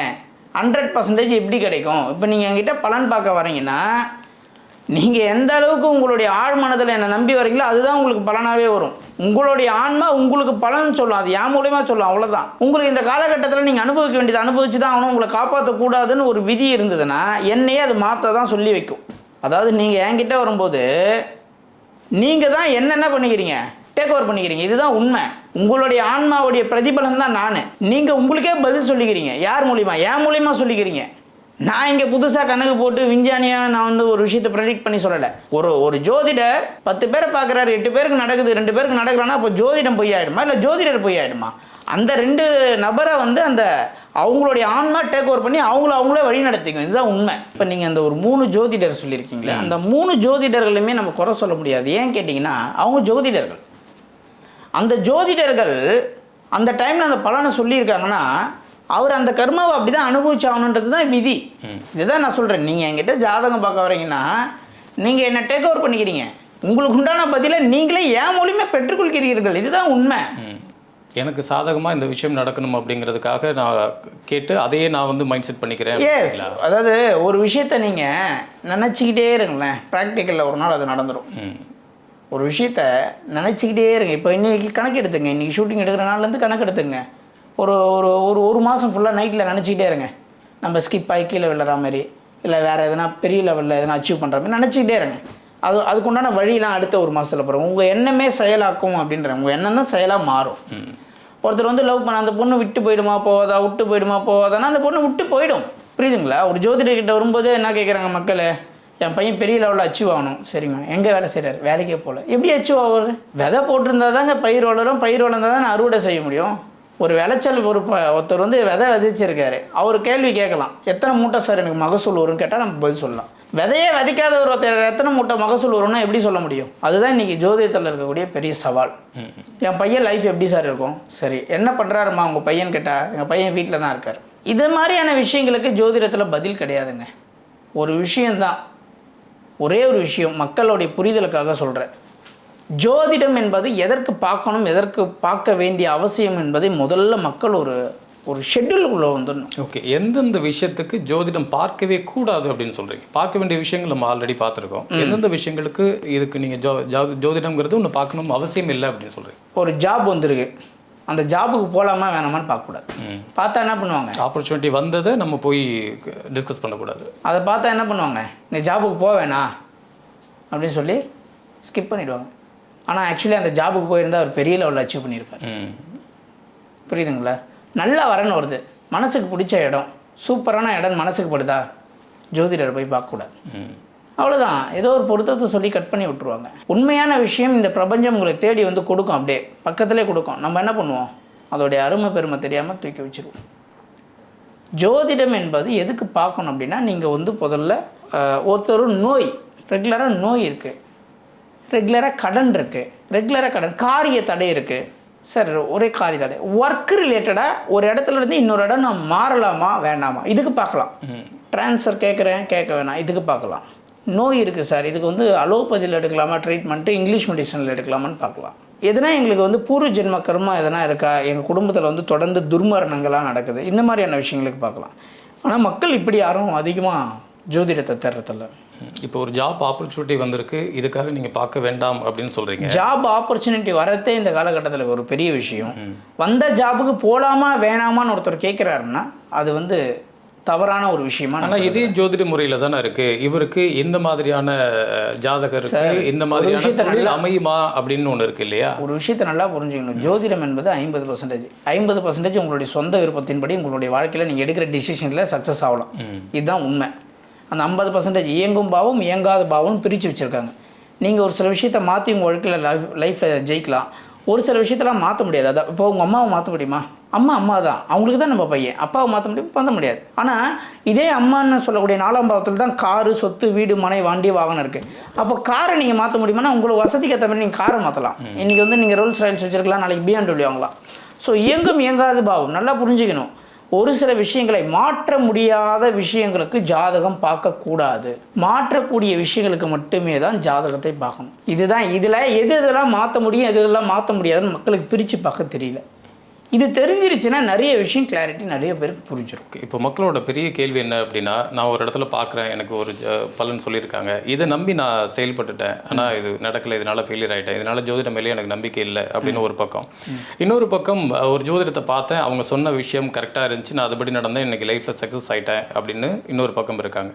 100% எப்படி கிடைக்கும்? இப்போ நீங்கள் என்கிட்ட பலன் பார்க்க வரீங்கன்னா நீங்கள் எந்த அளவுக்கு உங்களுடைய ஆழ்மனதில் என்னை நம்பி வரீங்களோ அதுதான் உங்களுக்கு பலனாகவே வரும். உங்களுடைய ஆன்மா உங்களுக்கு பலன் சொல்லும், அது என் மூலியமாக சொல்லும், அவ்வளோதான். உங்களுக்கு இந்த காலகட்டத்தில் நீங்கள் அனுபவிக்க வேண்டியது அனுபவிச்சு தான் ஆகணும். உங்களை காப்பாற்றக்கூடாதுன்னு ஒரு விதி இருந்ததுன்னா என்னையே அது மாற்ற தான் சொல்லி வைக்கும். அதாவது நீங்கள் என்கிட்ட வரும்போது நீங்கள் தான் என்னென்ன பண்ணிக்கிறீங்க, டேக் ஓவர் பண்ணிக்கிறீங்க. இதுதான் உண்மை. உங்களுடைய ஆன்மாவுடைய பிரதிபலன் தான் நான். நீங்கள் உங்களுக்கே பதில் சொல்லிக்கிறீங்க. யார் மூலிமா? என் மூலிமா சொல்லிக்கிறீங்க. நான் இங்கே புதுசாக கணக்கு போட்டு விஞ்ஞானியாக நான் வந்து ஒரு விஷயத்தை ப்ரெடிக்ட் பண்ணி சொல்லலை. ஒரு ஜோதிடர் 10 பேரை பார்க்குறாரு, 8 பேருக்கு நடக்குது, 2 பேருக்கு நடக்கலான்னா அப்போ ஜோதிடம் பொய் ஆகிடுமா இல்லை ஜோதிடர் பொய் ஆகிடுமா? அந்த 2 நபரை வந்து அந்த அவங்களுடைய ஆன்மா டேக் ஓவர் பண்ணி அவங்களே வழி நடத்திக்கும். இதுதான் உண்மை. இப்போ நீங்கள் அந்த ஒரு 3 ஜோதிடர் சொல்லியிருக்கீங்களே, அந்த 3 ஜோதிடர்களுமே நம்ம குறை சொல்ல முடியாது. ஏன் கேட்டிங்கன்னா அவங்க ஜோதிடர்கள். அந்த ஜோதிடர்கள் அந்த டைமில் அந்த பலனை சொல்லியிருக்காங்கன்னா அவர் அந்த கர்மாவை அப்படி தான் அனுபவிச்சாகணுன்றது தான் விதி. இதுதான் நான் சொல்கிறேன். நீங்கள் என்கிட்ட ஜாதகம் பார்க்க வரீங்கன்னா நீங்கள் என்னை டேக் ஓவர் பண்ணிக்கிறீங்க. உங்களுக்கு உண்டான பதிலை நீங்களே ஏன் மூலியமாக பெற்றுக்கொள்கிறீர்கள். இதுதான் உண்மை. எனக்கு சாதகமாக இந்த விஷயம் நடக்கணும் அப்படிங்கிறதுக்காக நான் கேட்டு அதையே நான் வந்து மைண்ட் செட் பண்ணிக்கிறேன். எஸ், அதாவது ஒரு விஷயத்தை நீங்கள் நினச்சிக்கிட்டே இருங்களேன், ப்ராக்டிக்கலில் ஒரு நாள் அது நடந்துடும். ஒரு விஷயத்த நினச்சிக்கிட்டே இருங்க. இப்போ இன்றைக்கி கணக்கு எடுத்துங்க, இன்றைக்கி ஷூட்டிங் எடுக்கிற நாள்லேருந்து கணக்கு எடுத்துங்க. ஒரு மாதம் ஃபுல்லாக நைட்டில் நினச்சிக்கிட்டே இருங்க, நம்ம ஸ்கிப் ஆகி கீழே விழுற மாதிரி, இல்லை வேறு எதனா பெரிய லெவலில் எதனா அச்சீவ் பண்ணுற மாதிரி நினச்சிக்கிட்டே இருங்க. அதுக்குண்டான வழியெலாம் அடுத்த ஒரு மாதத்தில் போகிறோம். உங்கள் எண்ணமே செயலாக்கும் அப்படின்ற, உங்கள் எண்ணம் தான் செயலாக மாறும். ஒருத்தர் வந்து லவ் பண்ண அந்த பொண்ணு விட்டு போயிடுமா போவாதா, விட்டு போயிடுமா போவாதானா அந்த பொண்ணு விட்டு போயிடும். புரியுதுங்களா? ஒரு ஜோதிடர்கிட்ட வரும்போது என்ன கேட்குறாங்க மக்கள், என் பையன் பெரிய லெவலில் அச்சீவ் ஆகணும். சரிங்க, எங்கே வேலை செய்கிறார்? வேலைக்கே போகல. எப்படி அச்சீவ் ஆகுது? விதை போட்டிருந்தா தாங்க பயிர் வளரும், பயிர் வளர்ந்தால் தான் அறுவடை செய்ய முடியும். ஒரு விளைச்சல் ஒருத்தர் வந்து விதை விதைச்சிருக்காரு, அவர் கேள்வி கேட்கலாம், எத்தனை மூட்டை சார் எனக்கு மகசூல் வரும்னு கேட்டால் நம்ம பதில் சொல்லலாம். விதையே விதைக்காத ஒருத்தர் எத்தனை மூட்டை மகசூல் வரும்னா எப்படி சொல்ல முடியும்? அதுதான் இன்றைக்கி ஜோதிடத்தில் இருக்கக்கூடிய பெரிய சவால். என் பையன் லைஃப் எப்படி சார் இருக்கும்? சரி, என்ன பண்ணுறாருமா உங்கள் பையன் கேட்டால் எங்கள் பையன் வீட்டில் தான் இருக்கார். இது மாதிரியான விஷயங்களுக்கு ஜோதிடத்தில் பதில் கிடையாதுங்க. ஒரு விஷயந்தான், ஒரே ஒரு விஷயம் மக்களுடைய புரிதலுக்காக சொல்கிறேன். ஜோதிடம் என்பது எதற்கு பார்க்கணும், எதற்கு பார்க்க வேண்டிய அவசியம் என்பதை முதல்ல மக்கள் ஒரு ஷெட்யூலுக்குள்ளே வந்துடணும். ஓகே, எந்தெந்த விஷயத்துக்கு ஜோதிடம் பார்க்கவே கூடாது அப்படின்னு சொல்கிறீங்க? பார்க்க வேண்டிய விஷயங்கள் நம்ம ஆல்ரெடி பார்த்துருக்கோம். எந்தெந்த விஷயங்களுக்கு இதுக்கு நீங்கள் ஜோதிடம்ங்கிறது ஒன்று பார்க்கணும் அவசியம் இல்லை அப்படின்னு சொல்கிறீங்க? ஒரு ஜாப் வந்துருக்கு, அந்த ஜாபுக்கு போகலாமா வேணாமான்னு பார்க்கக்கூடாது. பார்த்தா என்ன பண்ணுவாங்க? ஆப்பர்ச்சுனிட்டி வந்ததை நம்ம போய் டிஸ்கஸ் பண்ணக்கூடாது. அதை பார்த்தா என்ன பண்ணுவாங்க? இந்த ஜாபுக்கு போக வேணாம் அப்படின்னு சொல்லி ஸ்கிப் பண்ணிவிடுவாங்க. ஆனால் ஆக்சுவலி அந்த ஜாபுக்கு போயிருந்தால் அவர் பெரிய லெவலில் அச்சீவ் பண்ணியிருப்பார். புரியுதுங்களா? நல்லா வரன்னு வருது, மனசுக்கு பிடிச்ச இடம், சூப்பரான இடம் மனசுக்கு படுதா, ஜோதிடரை போய் பார்க்கக்கூடாது. அவ்வளோதான், ஏதோ ஒரு பொருத்தத்தை சொல்லி கட் பண்ணி விட்டுருவாங்க. உண்மையான விஷயம் இந்த பிரபஞ்சம் உங்களை தேடி வந்து கொடுக்கும், அப்படியே பக்கத்திலே கொடுக்கும். நம்ம என்ன பண்ணுவோம்? அதோடைய அருமை பெருமை தெரியாமல் தூக்கி வச்சுருவோம். ஜோதிடம் என்பது எதுக்கு பார்க்கணும் அப்படின்னா, நீங்கள் வந்து முதல்ல ஒருத்தர் நோய், ரெகுலராக நோய் இருக்குது, ரெகுலராக கடன் இருக்குது, ரெகுலராக கடன், காரிய தடை இருக்குது சார், ஒரே காரிய தடை, ஒர்க் ரிலேட்டடாக ஒரு இடத்துல இருந்து இன்னொரு இடம் நான் மாறலாமா வேண்டாமா, இதுக்கு பார்க்கலாம். ட்ரான்ஸ்ஃபர் கேட்குறேன், கேட்க வேணாம், இதுக்கு பார்க்கலாம். நோய் இருக்குது சார், இதுக்கு வந்து அலோபதியில் எடுக்கலாமா ட்ரீட்மெண்ட்டு, இங்கிலீஷ் மெடிசனில் எடுக்கலாமான்னு பார்க்கலாம். எதனா எங்களுக்கு வந்து பூர்வ ஜென்ம கர்மா எதனா இருக்கா, எங்கள் குடும்பத்தில் வந்து தொடர்ந்து துர்மரணங்கள்லாம் நடக்குது, இந்த மாதிரியான விஷயங்களுக்கு பார்க்கலாம். ஆனால் மக்கள் இப்படி யாரும் அதிகமாக ஜோதிடத்தை தேடுறதில்ல. இப்போ ஒரு ஜாப் ஆப்பர்ச்சுனிட்டி வந்திருக்கு, இதுக்காக நீங்கள் பார்க்க வேண்டாம் அப்படின்னு சொல்கிறீங்க. ஜாப் ஆப்பர்ச்சுனிட்டி வரதே இந்த காலகட்டத்தில் ஒரு பெரிய விஷயம். வந்த ஜாபுக்கு போகலாமா வேணாமான்னு ஒருத்தர் கேட்குறாருன்னா அது வந்து தவறான ஒரு விஷயமா. ஆனால் இதே ஜோதிட முறையில் தானே இருக்குது. இவருக்கு இந்த மாதிரியான ஜாதகருக்கு இந்த மாதிரியான தொழில் அமையுமா அப்படின்னு ஒன்று இருக்குது இல்லையா? ஒரு விஷயத்தை நல்லா புரிஞ்சுக்கணும். ஜோதிடம் என்பது 50%. 50% உங்களுடைய சொந்த விருப்பத்தின்படி உங்களுடைய வாழ்க்கையில் நீங்கள் எடுக்கிற டிசிஷனில் சக்ஸஸ் ஆகலாம். இதுதான் உண்மை. அந்த 50% இயங்கும் பாவம் இயங்காத பாவம் பிரித்து வச்சுருக்காங்க. நீங்கள் ஒரு சில விஷயத்தை மாற்றி உங்கள் வாழ்க்கையில் லைஃப்பில் ஜெயிக்கலாம். ஒரு சில விஷயத்தெல்லாம் மாற்ற முடியாது. அதான் இப்போ உங்கள் அம்மாவை மாற்ற முடியுமா? அம்மா தான், அவங்களுக்கு தான் நம்ம பையன். அப்பாவை மாற்ற முடியும், பண்ண முடியாது. ஆனால் இதே அம்மான்னு சொல்லக்கூடிய 4ஆம் பாவத்தில் தான் காரு, சொத்து, வீடு, மனை, வண்டி, வாகனம் இருக்குது. அப்போ காரை நீங்கள் மாற்ற முடியுமானா உங்களுக்கு வசதிக்கு ஏற்ற மாதிரி நீங்கள் காரை மாற்றலாம். இன்றைக்கி வந்து நீங்கள் ரோல்ஸ் ராயல்ஸ் வச்சுருக்கலாம், நாளைக்கு BMW வாங்கலாம். ஸோ இயங்கும் இயங்காத பாவம் நல்லா புரிஞ்சுக்கணும். ஒரு சில விஷயங்களை மாற்ற முடியாத விஷயங்களுக்கு ஜாதகம் பார்க்கக்கூடாது. மாற்றக்கூடிய விஷயங்களுக்கு மட்டுமே தான் ஜாதகத்தை பார்க்கணும். இதுதான் இதில் எதெல்லாம் மாற்ற முடியும் எதெல்லாம் மாற்ற முடியாதுன்னு மக்களுக்கு பிரித்து பார்க்க தெரியல. இது தெரிஞ்சிருச்சுன்னா நிறைய விஷயம் கிளாரிட்டி நிறைய பேருக்கு புரிஞ்சிடும். இப்போ மக்களோட பெரிய கேள்வி என்ன அப்படின்னா, நான் ஒரு இடத்துல பார்க்குறேன், எனக்கு ஒரு பலன் சொல்லியிருக்காங்க, இதை நம்பி நான் செயல்பட்டுட்டேன், ஆனால் இது நடக்கலை, இதனால் ஃபெயிலியர் ஆகிட்டேன், இதனால் ஜோதிடம் மேலே எனக்கு நம்பிக்கை இல்லை அப்படின்னு ஒரு பக்கம். இன்னொரு பக்கம் ஒரு ஜோதிடத்தை பார்த்தேன், அவங்க சொன்ன விஷயம் கரெக்டாக இருந்துச்சு, நான் அதுபடி நடந்தேன், இன்றைக்கி லைஃப்பில் சக்ஸஸ் ஆகிட்டேன் அப்படின்னு இன்னொரு பக்கம் இருக்காங்க.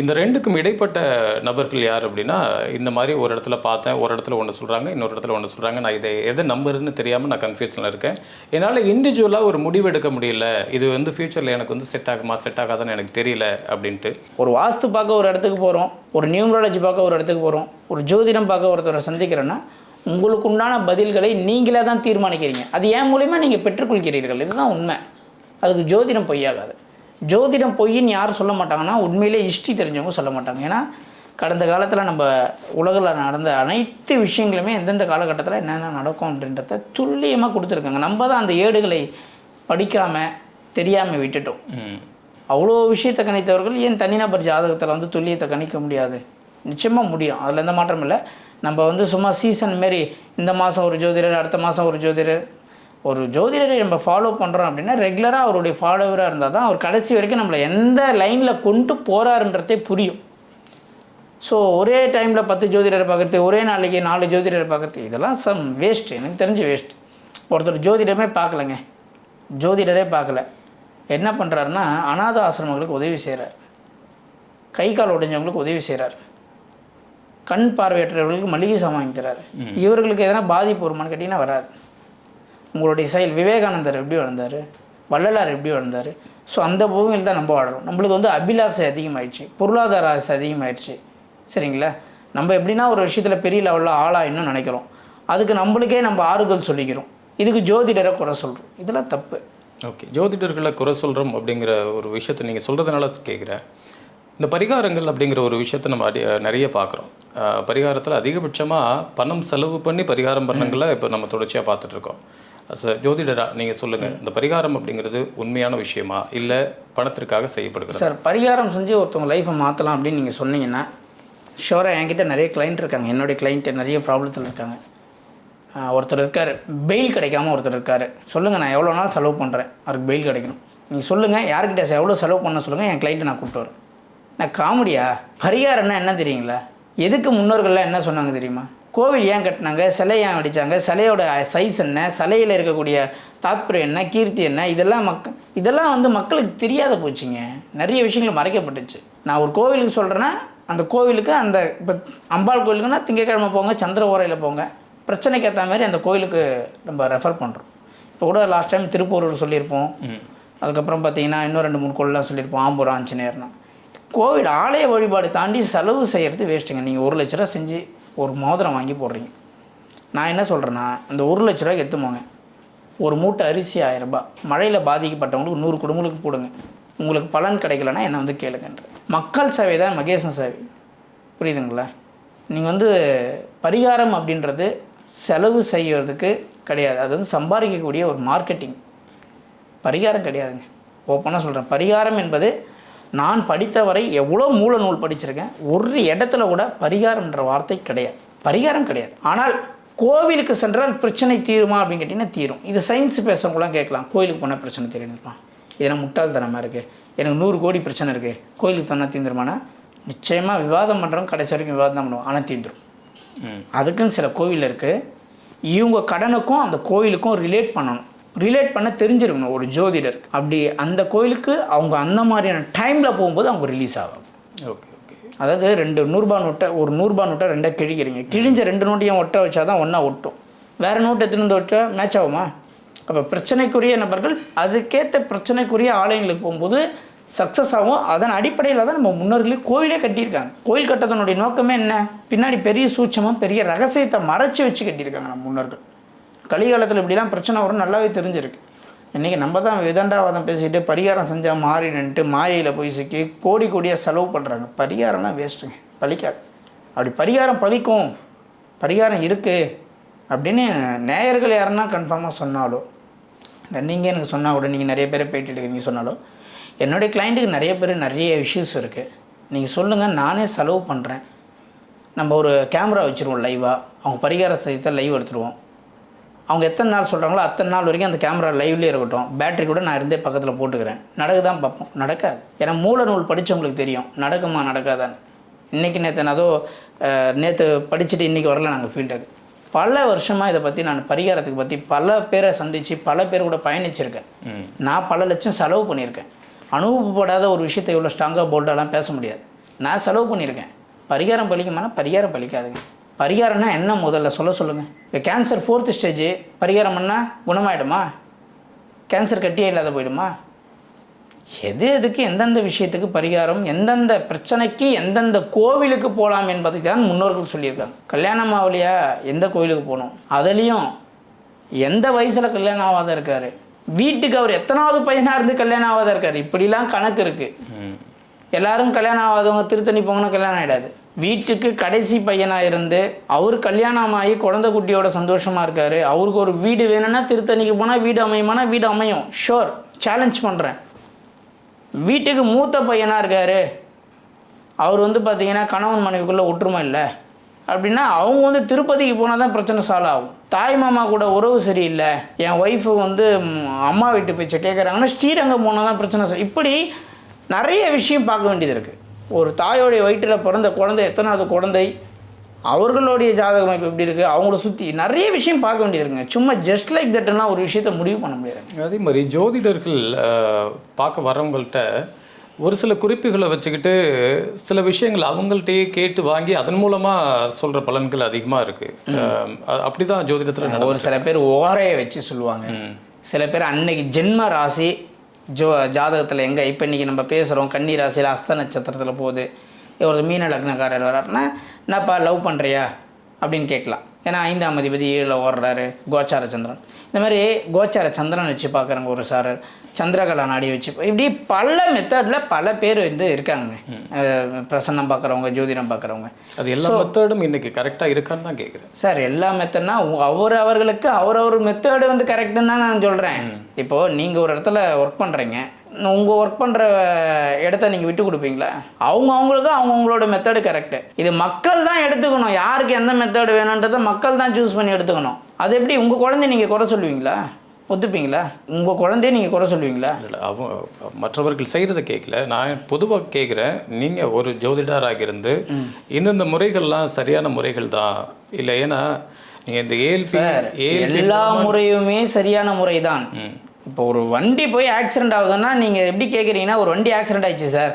இந்த ரெண்டுக்கும் இடைப்பட்ட நபர்கள் யார் அப்படின்னா, இந்த மாதிரி ஒரு இடத்துல பார்த்தேன், ஒரு இடத்துல ஒன்று சொல்கிறாங்க, இன்னொரு இடத்துல ஒன்று சொல்கிறாங்க, நான் இதை எதை நம்புறதுன்னு தெரியாமல் நான் கன்ஃபியூஷனில் இருக்கேன். என்னால் இண்டிவிஜுவலாக ஒரு முடிவு எடுக்க முடியல, இது வந்து ஃப்யூச்சரில் எனக்கு வந்து செட் ஆகுமா செட் ஆகாதான்னு எனக்கு தெரியல அப்படின்ட்டு. ஒரு வாஸ்து பார்க்க ஒரு இடத்துக்கு போகிறோம், ஒரு நியூமராலஜி பார்க்க ஒரு இடத்துக்கு போகிறோம், ஒரு ஜோதிடம் பார்க்க ஒருத்தரை சந்திக்கிறேன்னா உங்களுக்கு உண்டான பதில்களை நீங்களே தான் தீர்மானிக்கிறீங்க. அது ஏன் மூலிமா நீங்கள் பெற்றுக்கொள்கிறீர்கள். இதுதான் உண்மை. அதுக்கு ஜோதிடம் பொய்யாகாது. ஜோதிடம் பொய்ன்னு யாரும் சொல்ல மாட்டாங்கன்னா உண்மையிலே ஹிஸ்ட்ரி தெரிஞ்சவங்க சொல்ல மாட்டாங்க. ஏன்னா கடந்த காலத்தில் நம்ம உலகில் நடந்த அனைத்து விஷயங்களுமே எந்தெந்த காலகட்டத்தில் என்னென்ன நடக்கும் அப்படின்றத துல்லியமாக கொடுத்துருக்காங்க. நம்ம தான் அந்த ஏடுகளை படிக்காமல் தெரியாமல் விட்டுட்டோம். அவ்வளோ விஷயத்தை கணித்தவர்கள் ஏன் தனிநபர் ஜாதகத்தில் வந்து துல்லியத்தை கணிக்க முடியாது? நிச்சயமாக முடியும், அதில் எந்த மாற்றம் இல்லை. நம்ம வந்து சும்மா சீசன் மாரி இந்த மாதம் ஒரு ஜோதிடர், அடுத்த மாதம் ஒரு ஜோதிடர். ஒரு ஜோதிடரை நம்ம ஃபாலோ பண்ணுறோம் அப்படின்னா ரெகுலராக அவருடைய ஃபாலோவராக இருந்தால் தான் அவர் கடைசி வரைக்கும் நம்மளை எந்த லைனில் கொண்டு போகிறாருன்றதே புரியும். ஸோ ஒரே டைமில் 10 ஜோதிடரை பார்க்குறது, ஒரே நாளைக்கு 4 ஜோதிடரை பார்க்குறது, இதெல்லாம் சம் வேஸ்ட்டு. எனக்கு தெரிஞ்ச வேஸ்ட். ஒருத்தர் ஜோதிடமே பார்க்கலங்க, ஜோதிடரே பார்க்கல, என்ன பண்ணுறாருன்னா அநாத ஆசிரமங்களுக்கு உதவி செய்கிறார், கை கால் உடைஞ்சவங்களுக்கு உதவி செய்கிறார், கண் பார்வையற்றவர்களுக்கு மளிகை சாமான் வாங்கி தராரு. இவர்களுக்கு எதனா பாதிப்பு வருமானு கேட்டிங்கன்னா வராது. உங்களுடைய செயல் விவேகானந்தர் எப்படி வளர்ந்தார், வள்ளலார் எப்படி வளர்ந்தார். ஸோ அந்த பூமியில் தான் நம்ம வாழறோம். நம்மளுக்கு வந்து அபிலாசை அதிகமாகிடுச்சு, பொருளாதார ஆசை அதிகமாகிடுச்சு. சரிங்களா? நம்ம எப்படின்னா ஒரு விஷயத்தில் பெரிய லெவலில் ஆளாயின்னு நினைக்கிறோம், அதுக்கு நம்மளுக்கே நம்ம ஆறுதல் சொல்லிக்கிறோம், இதுக்கு ஜோதிடரை குறை சொல்கிறோம். இதெல்லாம் தப்பு. ஓகே, ஜோதிடர்களை குறை சொல்கிறோம் அப்படிங்கிற ஒரு விஷயத்தை நீங்கள் சொல்கிறதுனால கேட்குறேன். இந்த பரிகாரங்கள் அப்படிங்கிற ஒரு விஷயத்தை நம்ம நிறைய பார்க்குறோம். பரிகாரத்தில் அதிகபட்சமாக பணம் செலவு பண்ணி பரிகாரம் பண்ணங்களை இப்போ நம்ம தொடர்ச்சியாக பார்த்துட்ருக்கோம். ஜோதிடராக நீங்கள் சொல்லுங்கள், இந்த பரிகாரம் அப்படிங்கிறது உண்மையான விஷயமா இல்லை பணத்திற்காக செய்யப்படுகிறது? சார், பரிகாரம் செஞ்சு ஒருத்தவங்க லைஃப்பை மாற்றலாம் அப்படின்னு நீங்கள் சொன்னீங்கன்னா ஷோராக என்கிட்ட நிறைய கிளைண்ட் இருக்காங்க. என்னுடைய கிளைண்ட்டு நிறைய ப்ராப்ளத்தில் இருக்காங்க. ஒருத்தர் இருக்கார், பெயில் கிடைக்காம ஒருத்தர் இருக்கார். சொல்லுங்கள், நான் எவ்வளோ நாள் செலவு பண்ணுறேன், அவருக்கு பெயில் கிடைக்கணும். நீங்கள் சொல்லுங்கள், யார்கிட்ட எவ்வளோ செலவு பண்ண சொல்லுங்கள், என் கிளைண்ட்டை நான் கூப்பிட்டு வரேன். நான் காமெடியா? பரிகாரம்னா என்ன தெரியுங்களா? எதுக்கு முன்னோர்கள்லாம் என்ன சொன்னாங்க தெரியுமா? கோவில் ஏன் கட்டினாங்க, சிலை ஏன் அடித்தாங்க, சிலையோட சைஸ் என்ன, சிலையில் இருக்கக்கூடிய தாத்பரியம் என்ன, கீர்த்தி என்ன, இதெல்லாம் வந்து மக்களுக்கு தெரியாத போச்சுங்க. நிறைய விஷயங்கள் மறைக்கப்பட்டுச்சு. நான் ஒரு கோவிலுக்கு சொல்கிறேன்னா அந்த கோவிலுக்கு அந்த இப்போ அம்பாள் கோவிலுக்குன்னா திங்கக்கிழமை போங்க, சந்திர ஓரையில் போங்க, பிரச்சனைக்கு ஏற்ற மாதிரி அந்த கோவிலுக்கு நம்ம ரெஃபர் பண்ணுறோம். இப்போ கூட லாஸ்ட் டைம் திருப்பூர் சொல்லியிருப்போம், அதுக்கப்புறம் பார்த்தீங்கன்னா இன்னும் 2-3 கோவில்லாம் சொல்லியிருப்போம், ஆம்பூர் ஆஞ்சநேயர்னா. கோவில் ஆலய வழிபாடு தாண்டி செலவு செய்கிறது வேஸ்ட்டுங்க. நீங்கள் 1 லட்ச ரூபா செஞ்சு ஒரு மோதிரம் வாங்கி போடுறீங்க. நான் என்ன சொல்கிறேன்னா, அந்த 1 லட்ச ரூபாய்க்கு எடுத்துமோங்க, ஒரு மூட்டை அரிசி 1000 ரூபாய், மழையில் பாதிக்கப்பட்டவங்களுக்கு 100 குடும்பங்களுக்கு போடுங்க, உங்களுக்கு பலன் கிடைக்கலன்னா என்னை வந்து கேளுங்கன்ற. மக்கள் சேவை தான் மகேசன் சேவை. புரியுதுங்களா? நீங்கள் வந்து பரிகாரம் அப்படின்றது செலவு செய்யறதுக்கு கிடையாது, அது வந்து சம்பாதிக்கக்கூடிய ஒரு மார்க்கெட்டிங். பரிகாரம் கிடையாதுங்க. ஓப்பனாக சொல்கிறேன், பரிகாரம் என்பது நான் படித்தவரை எவ்வளோ மூல நூல் படிச்சிருக்கேன், ஒரு இடத்துல கூட பரிகாரம்ன்ற வார்த்தை கிடையாது. பரிகாரம் கிடையாது. ஆனால் கோவிலுக்கு சென்றால் பிரச்சனை தீருமா அப்படின்னு கேட்டிங்கன்னா தீரும். இது சயின்ஸ் பேசுகிறவங்களாம் கேட்கலாம், கோயிலுக்கு போனால் பிரச்சனை தீருமா? இதெல்லாம் முட்டாள்தனமாக இருக்குது. எனக்கு 100 கோடி பிரச்சனை இருக்குது, கோயிலுக்கு தானே தீர்ந்துருமானா? நிச்சயமாக விவாதம் பண்ணுறவங்க கடைசி வரைக்கும் விவாதம் தான் பண்ணுவோம், ஆனால் தீந்துடும். அதுக்குன்னு சில கோவில் இருக்குது. இவங்க கடனுக்கும் அந்த கோயிலுக்கும் ரிலேட் பண்ணணும், ரிலேட் பண்ண தெரிஞ்சிருக்கணும் ஒரு ஜோதிடர். அப்படி அந்த கோயிலுக்கு அவங்க அந்த மாதிரியான டைமில் போகும்போது அவங்க ரிலீஸ் ஆகும். Okay okay. அதாவது 2 100 நோட்டை, ஒரு 100 நோட்டை 2 கிழிக்கிறீங்க, கிழிஞ்ச 2 நோட்டையும் ஒட்ட வச்சா தான் ஒன்றா ஒட்டும். வேறு நோட்டு எடுத்துன்னு வச்சா மேட்ச் ஆகுமா? அப்போ பிரச்சனைக்குரிய நபர்கள் அதுக்கேற்ற பிரச்சனைக்குரிய ஆலயங்களுக்கு போகும்போது சக்ஸஸ் ஆகும். அதன் அடிப்படையில் தான் நம்ம முன்னோர்களே கோயிலே கட்டியிருக்காங்க. கோயில் கட்டதனுடைய நோக்கமே என்ன? பின்னாடி பெரிய சூட்சமாக பெரிய ரகசியத்தை மறைச்சி வச்சு கட்டியிருக்காங்க நம்ம முன்னோர்கள். கலிகாலத்தில் இப்படிலாம் பிரச்சனை வரும் நல்லாவே தெரிஞ்சிருக்கு. இன்றைக்கி நம்ம தான் விதண்டாவாதம் பேசிக்கிட்டு பரிகாரம் செஞ்சால் மாறினுன்ட்டு மாயையில் போய் சிக்கி கோடியாக செலவு பண்ணுறாங்க. பரிகாரம்லாம் வேஸ்ட்டுங்க, பலிக்காது. அப்படி பரிகாரம் பலிக்கும், பரிகாரம் இருக்குது அப்படின்னு நேயர்கள் யாருன்னா கன்ஃபார்மாக சொன்னாலோ, நீங்கள் எனக்கு சொன்னால் கூட, நீங்கள் நிறைய பேரை பேட்டி எடுக்கிறீங்க சொன்னாலும், என்னுடைய கிளைண்ட்டுக்கு நிறைய பேர் நிறைய இஷ்யூஸ் இருக்குது, நீங்கள் சொல்லுங்கள், நானே செலவு பண்ணுறேன். நம்ம ஒரு கேமரா வச்சுருவோம் லைவாக, அவங்க பரிகார செய்த லைவ் எடுத்துருவோம். அவங்க எத்தனை நாள் சொல்கிறாங்களோ அத்தனை நாள் வரைக்கும் அந்த கேமரா லைவ்லேயே இருக்கட்டும், பேட்டரி கூட நான் இருந்தே பக்கத்தில் போட்டுக்கிறேன். நடக்குதான் பார்ப்போம், நடக்காது. ஏன்னா மூல நூல் படித்தவங்களுக்கு தெரியும் நடக்குமா நடக்காதான்னு. இன்றைக்கி நேற்று படிச்சுட்டு இன்றைக்கி வரல நாங்கள் ஃபீல்டுக்கு. பல வருஷமாக இதை பற்றி நான் பரிகாரத்துக்கு பற்றி பல பேரை சந்தித்து பல பேர் கூட பயணிச்சிருக்கேன். நான் பல லட்சம் செலவு பண்ணியிருக்கேன். அனுபவப்படாத ஒரு விஷயத்தை இவ்வளோ ஸ்ட்ராங்காக போல்டாலாம் பேச முடியாது. நான் செலவு பண்ணியிருக்கேன். பரிகாரம் பலிக்குமானா பரிகாரம் பலிக்காதுங்க. பரிகாரம்னா என்ன முதல்ல சொல்லுங்கள். இப்போ கேன்சர் 4th ஸ்டேஜ், பரிகாரம் பண்ணால் குணமாயிடுமா? கேன்சர் கட்டியே இல்லாத போயிடுமா? எதுக்கு எந்தெந்த விஷயத்துக்கு பரிகாரம், எந்தெந்த பிரச்சனைக்கு எந்தெந்த கோவிலுக்கு போகலாம் என்பதுக்கு தான் முன்னோர்கள் சொல்லியிருக்காங்க. கல்யாணம் ஆகலையா எந்த கோவிலுக்கு போகணும், அதுலேயும் எந்த வயசில் கல்யாணம் ஆகாத இருக்கார், வீட்டுக்கு அவர் எத்தனாவது பையனாக இருந்து கல்யாணம் ஆகாத இருக்கார், இப்படிலாம் கணக்கு இருக்குது. எல்லாரும் கல்யாணம் ஆகாதவங்க திருத்தணி போங்கன்னா கல்யாணம் ஆகிடாது. வீட்டுக்கு கடைசி பையனாக இருந்து அவர் கல்யாணமாகி குழந்தை குட்டியோட சந்தோஷமாக இருக்கார், அவருக்கு ஒரு வீடு வேணும்னா திருத்தணிக்கு போனால் வீடு அமையுமானா வீடு அமையும். ஷோர், சேலஞ்ச் பண்ணுறேன். வீட்டுக்கு மூத்த பையனாக இருக்கார், அவர் பார்த்திங்கன்னா கணவன் மனைவிக்குள்ளே ஒற்றுமை இல்லை அப்படின்னா அவங்க திருப்பதிக்கு போனால் தான் பிரச்சனை சால்வ் ஆகும். தாய் மாமா கூட உறவு சரியில்லை, என் ஒய்ஃபு அம்மா வீட்டு பேச்சை கேட்குறாங்கன்னா ஸ்ரீரங்கம் போனால் தான் பிரச்சனை. இப்படி நிறைய விஷயம் பார்க்க வேண்டியது இருக்குது. ஒரு தாயோடைய வயிற்றில் பிறந்த குழந்தை எத்தனாவது குழந்தை, அவர்களுடைய ஜாதகம் இப்போ எப்படி இருக்குது, அவங்கள சுற்றி நிறைய விஷயம் பார்க்க வேண்டியது இருக்குங்க. சும்மா ஜஸ்ட் லைக் தட்லாம் ஒரு விஷயத்த முடிவு பண்ண முடியாது. அதே மாதிரி ஜோதிடர்கள் பார்க்க வரவங்கள்ட்ட ஒரு சில குறிப்புகளை வச்சுக்கிட்டு சில விஷயங்கள் அவங்கள்ட்டயே கேட்டு வாங்கி அதன் மூலமாக சொல்கிற பலன்கள் அதிகமாக இருக்குது. அப்படி தான் ஜோதிடத்தில் ஒரு சில பேர் ஓரையை வச்சு சொல்லுவாங்க. சில பேர் அன்னைக்கு ஜென்ம ராசி ஜாதகத்தில் எங்கே இப்போ இன்றைக்கி நம்ம பேசுகிறோம் கன்னி ராசியில் அஸ்த நட்சத்திரத்தில் போகுது, ஒரு மீன லக்னக்காரர் வர்றாருன்னா என்னப்பா லவ் பண்ணுறியா அப்படின்னு கேட்கலாம். ஏன்னா 5ஆம் அதிபதி 7ல் ஓடுறாரு, கோச்சார சந்திரன். இந்த மாதிரி கோச்சார சந்திரன் வச்சு பார்க்குறாங்க ஒரு சாரர், சந்திரகலா நாடி வச்சு, இப்படி பல மெத்தடில் பல பேர் இருக்காங்க. பிரசன்னம் பார்க்குறவங்க, ஜோதிடம் பார்க்குறவங்க. அது எல்லா மெத்தடும் இன்றைக்கி கரெக்டாக இருக்கான்னு தான் கேட்குறேன் சார். எல்லா மெத்தட்னா அவர்களுக்கு அவரவர் மெத்தடு கரெக்டுன்னு தான் நான் சொல்கிறேன். இப்போது நீங்கள் ஒரு இடத்துல ஒர்க் பண்ணுறீங்க, உங்கள் ஒர்க் பண்ணுற இடத்த நீங்கள் விட்டு கொடுப்பீங்களா? அவங்களுக்கு அவங்களோட மெத்தடு கரெக்டு. இது மக்கள் தான் எடுத்துக்கணும், யாருக்கு எந்த மெத்தடு வேணுன்றதை மக்கள் தான் சூஸ் பண்ணி எடுத்துக்கணும். அது எப்படி உங்கள் குழந்தைய நீங்கள் குறை சொல்லுவீங்களா? ஒத்துப்பீங்களா? உங்கள் குழந்தைய நீங்கள் குறை சொல்லுவீங்களா? இல்லை, அவங்க மற்றவர்கள் செய்கிறத கேட்கல, நான் பொதுவாக கேட்குறேன். நீங்கள் ஒரு ஜோதிடராக இருந்து இந்தந்த முறைகள்லாம் சரியான முறைகள் தான் இல்லை? ஏன்னா நீங்கள் இந்த எல்லா முறையுமே சரியான முறை தான். இப்போ ஒரு வண்டி போய் ஆக்சிடென்ட் ஆகுதுன்னா நீங்கள் எப்படி கேட்குறீங்கன்னா, ஒரு வண்டி ஆக்சிடென்ட் ஆயிடுச்சு சார்,